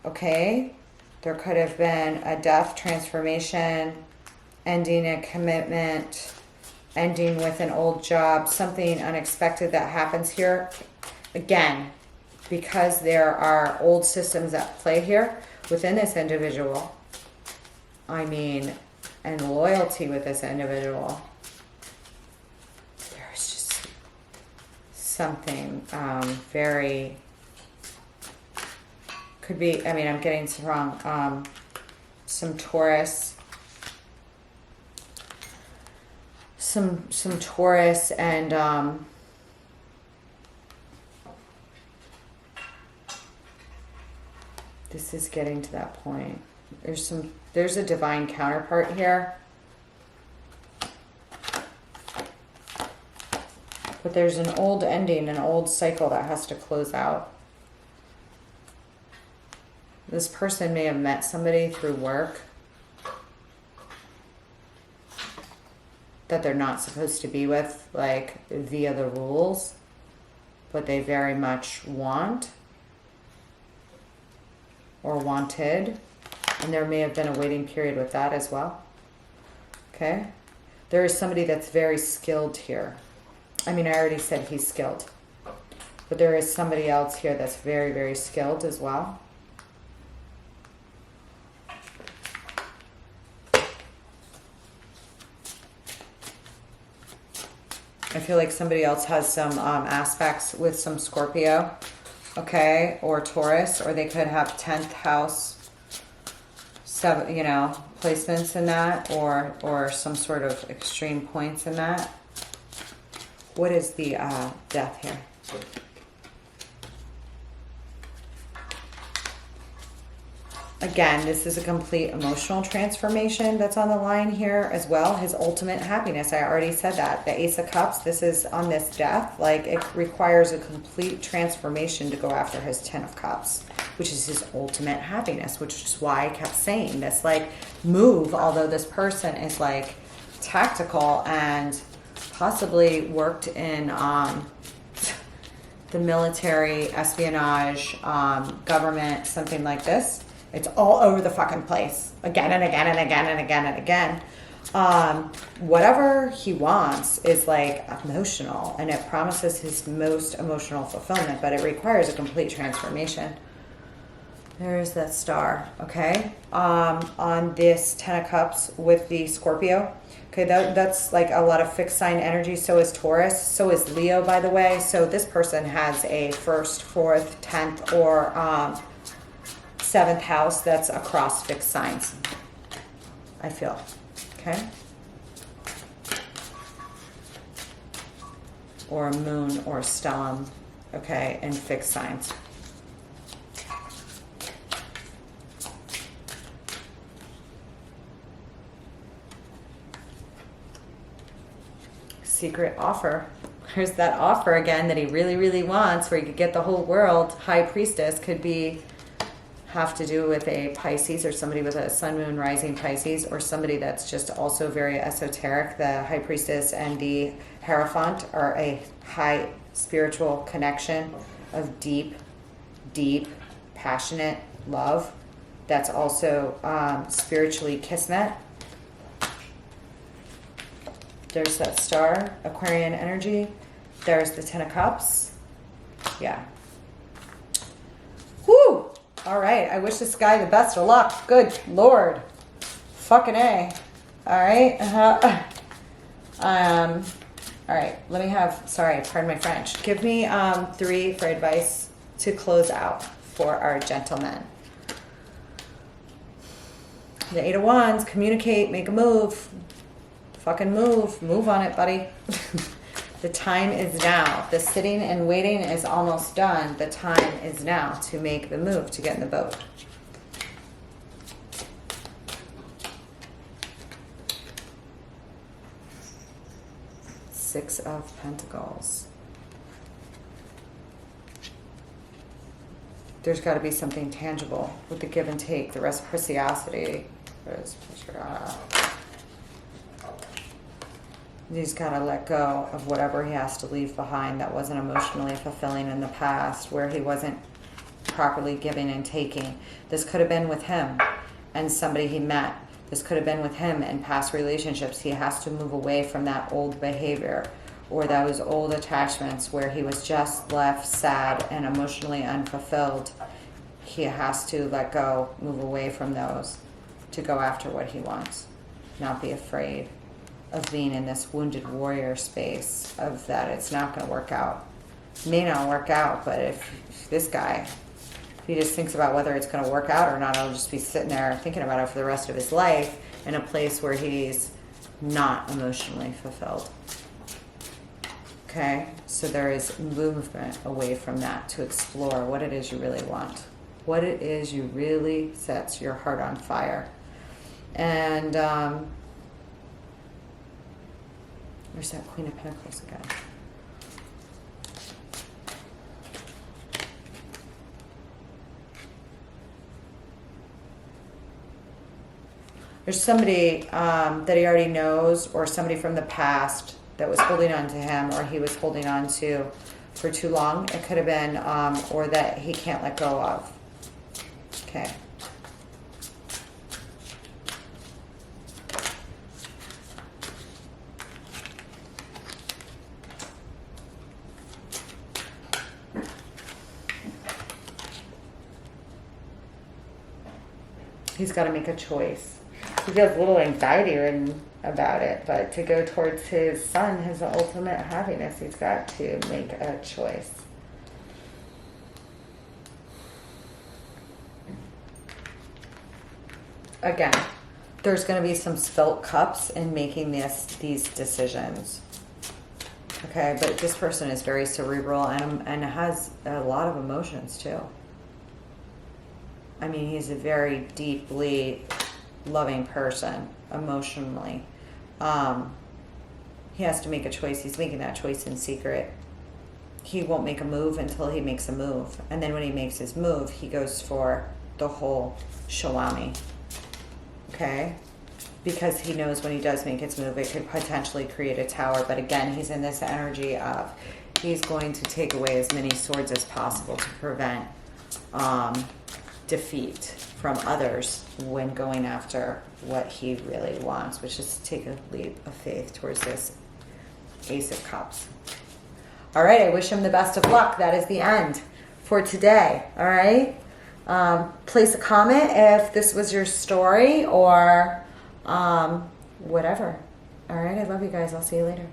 Okay. There could have been a death, transformation, ending a commitment, ending with an old job, something unexpected that happens here. Again, because there are old systems at play here within this individual. I mean, and loyalty with this individual. There's just something very... Could be, I mean, I'm getting some wrong. Some Taurus. Some Taurus and this is getting to that point. There's a divine counterpart here. But there's an old ending, an old cycle that has to close out. This person may have met somebody through work that they're not supposed to be with, like via the rules, but they very much want or wanted. And there may have been a waiting period with that as well. Okay? There is somebody that's very skilled here. I mean, I already said he's skilled. But there is somebody else here that's very, very skilled as well. I feel like somebody else has some aspects with some Scorpio, okay, or Taurus, or they could have 10th house, placements in that, or some sort of extreme points in that. What is the death here? Again, this is a complete emotional transformation that's on the line here as well. His ultimate happiness. I already said that. The Ace of Cups, this is on this death. Like, it requires a complete transformation to go after his 10 of Cups, which is his ultimate happiness, which is why I kept saying this, like, move, although this person is, like, tactical and possibly worked in the military, espionage, government, something like this. It's all over the fucking place. Again and again and again and again and again. Whatever he wants is like emotional, and it promises his most emotional fulfillment, but it requires a complete transformation. There's that star, okay? On this 10 of Cups with the Scorpio. Okay, that's like a lot of fixed sign energy. So is Taurus. So is Leo, by the way. So this person has a 1st, 4th, 10th, or 7th house that's across fixed signs, I feel. Okay? Or a moon or a stellium, okay, and fixed signs. Secret offer. There's that offer again that he really, really wants, where he could get the whole world. High Priestess could be have to do with a Pisces, or somebody with a sun, moon, rising Pisces, or somebody that's just also very esoteric. The High Priestess and the Hierophant are a high spiritual connection of deep, deep, passionate love that's also spiritually kismet. There's that star, Aquarian energy. There's the 10 of Cups. Yeah. Woo! All right. I wish this guy the best of luck. Good Lord. Fucking A. All right. All right. Let me have, sorry, pardon my French. Give me 3 for advice to close out for our gentlemen. The 8 of Wands, communicate, make a move. Fucking move. Move on it, buddy. The time is now. The sitting and waiting is almost done. The time is now to make the move, to get in the boat. Six of Pentacles. There's got to be something tangible with the give and take, the reciprocity. He's got to let go of whatever he has to leave behind that wasn't emotionally fulfilling in the past, where he wasn't properly giving and taking. This could have been with him and somebody he met. This could have been with him in past relationships. He has to move away from that old behavior or those old attachments where he was just left sad and emotionally unfulfilled. He has to let go, move away from those to go after what he wants. Not be afraid of being in this wounded warrior space of that it's not going to work out. It may not work out, but if this guy, if he just thinks about whether it's going to work out or not, he'll just be sitting there thinking about it for the rest of his life in a place where he's not emotionally fulfilled. Okay, so there is movement away from that to explore what it is you really want. What it is you really sets your heart on fire. And there's that Queen of Pentacles again. There's somebody that he already knows, or somebody from the past that was holding on to him, or he was holding on to for too long. It could have been, or that he can't let go of. Okay. He's got to make a choice. He feels a little anxiety about it, but to go towards his son, his ultimate happiness, he's got to make a choice. Again, there's going to be some spilt cups in making these decisions. Okay, but this person is very cerebral and has a lot of emotions too. I mean, he's a very deeply loving person emotionally. He has to make a choice. He's making that choice in secret. He won't make a move until he makes a move. And then when he makes his move, he goes for the whole shawami. Okay? Because he knows when he does make his move, it could potentially create a tower. But again, he's in this energy of he's going to take away as many swords as possible to prevent defeat from others when going after what he really wants, which is to take a leap of faith towards this Ace of Cups. All right, I wish him the best of luck. That is the end for today. All right, place a comment if this was your story or whatever. All right, I love you guys. I'll see you later.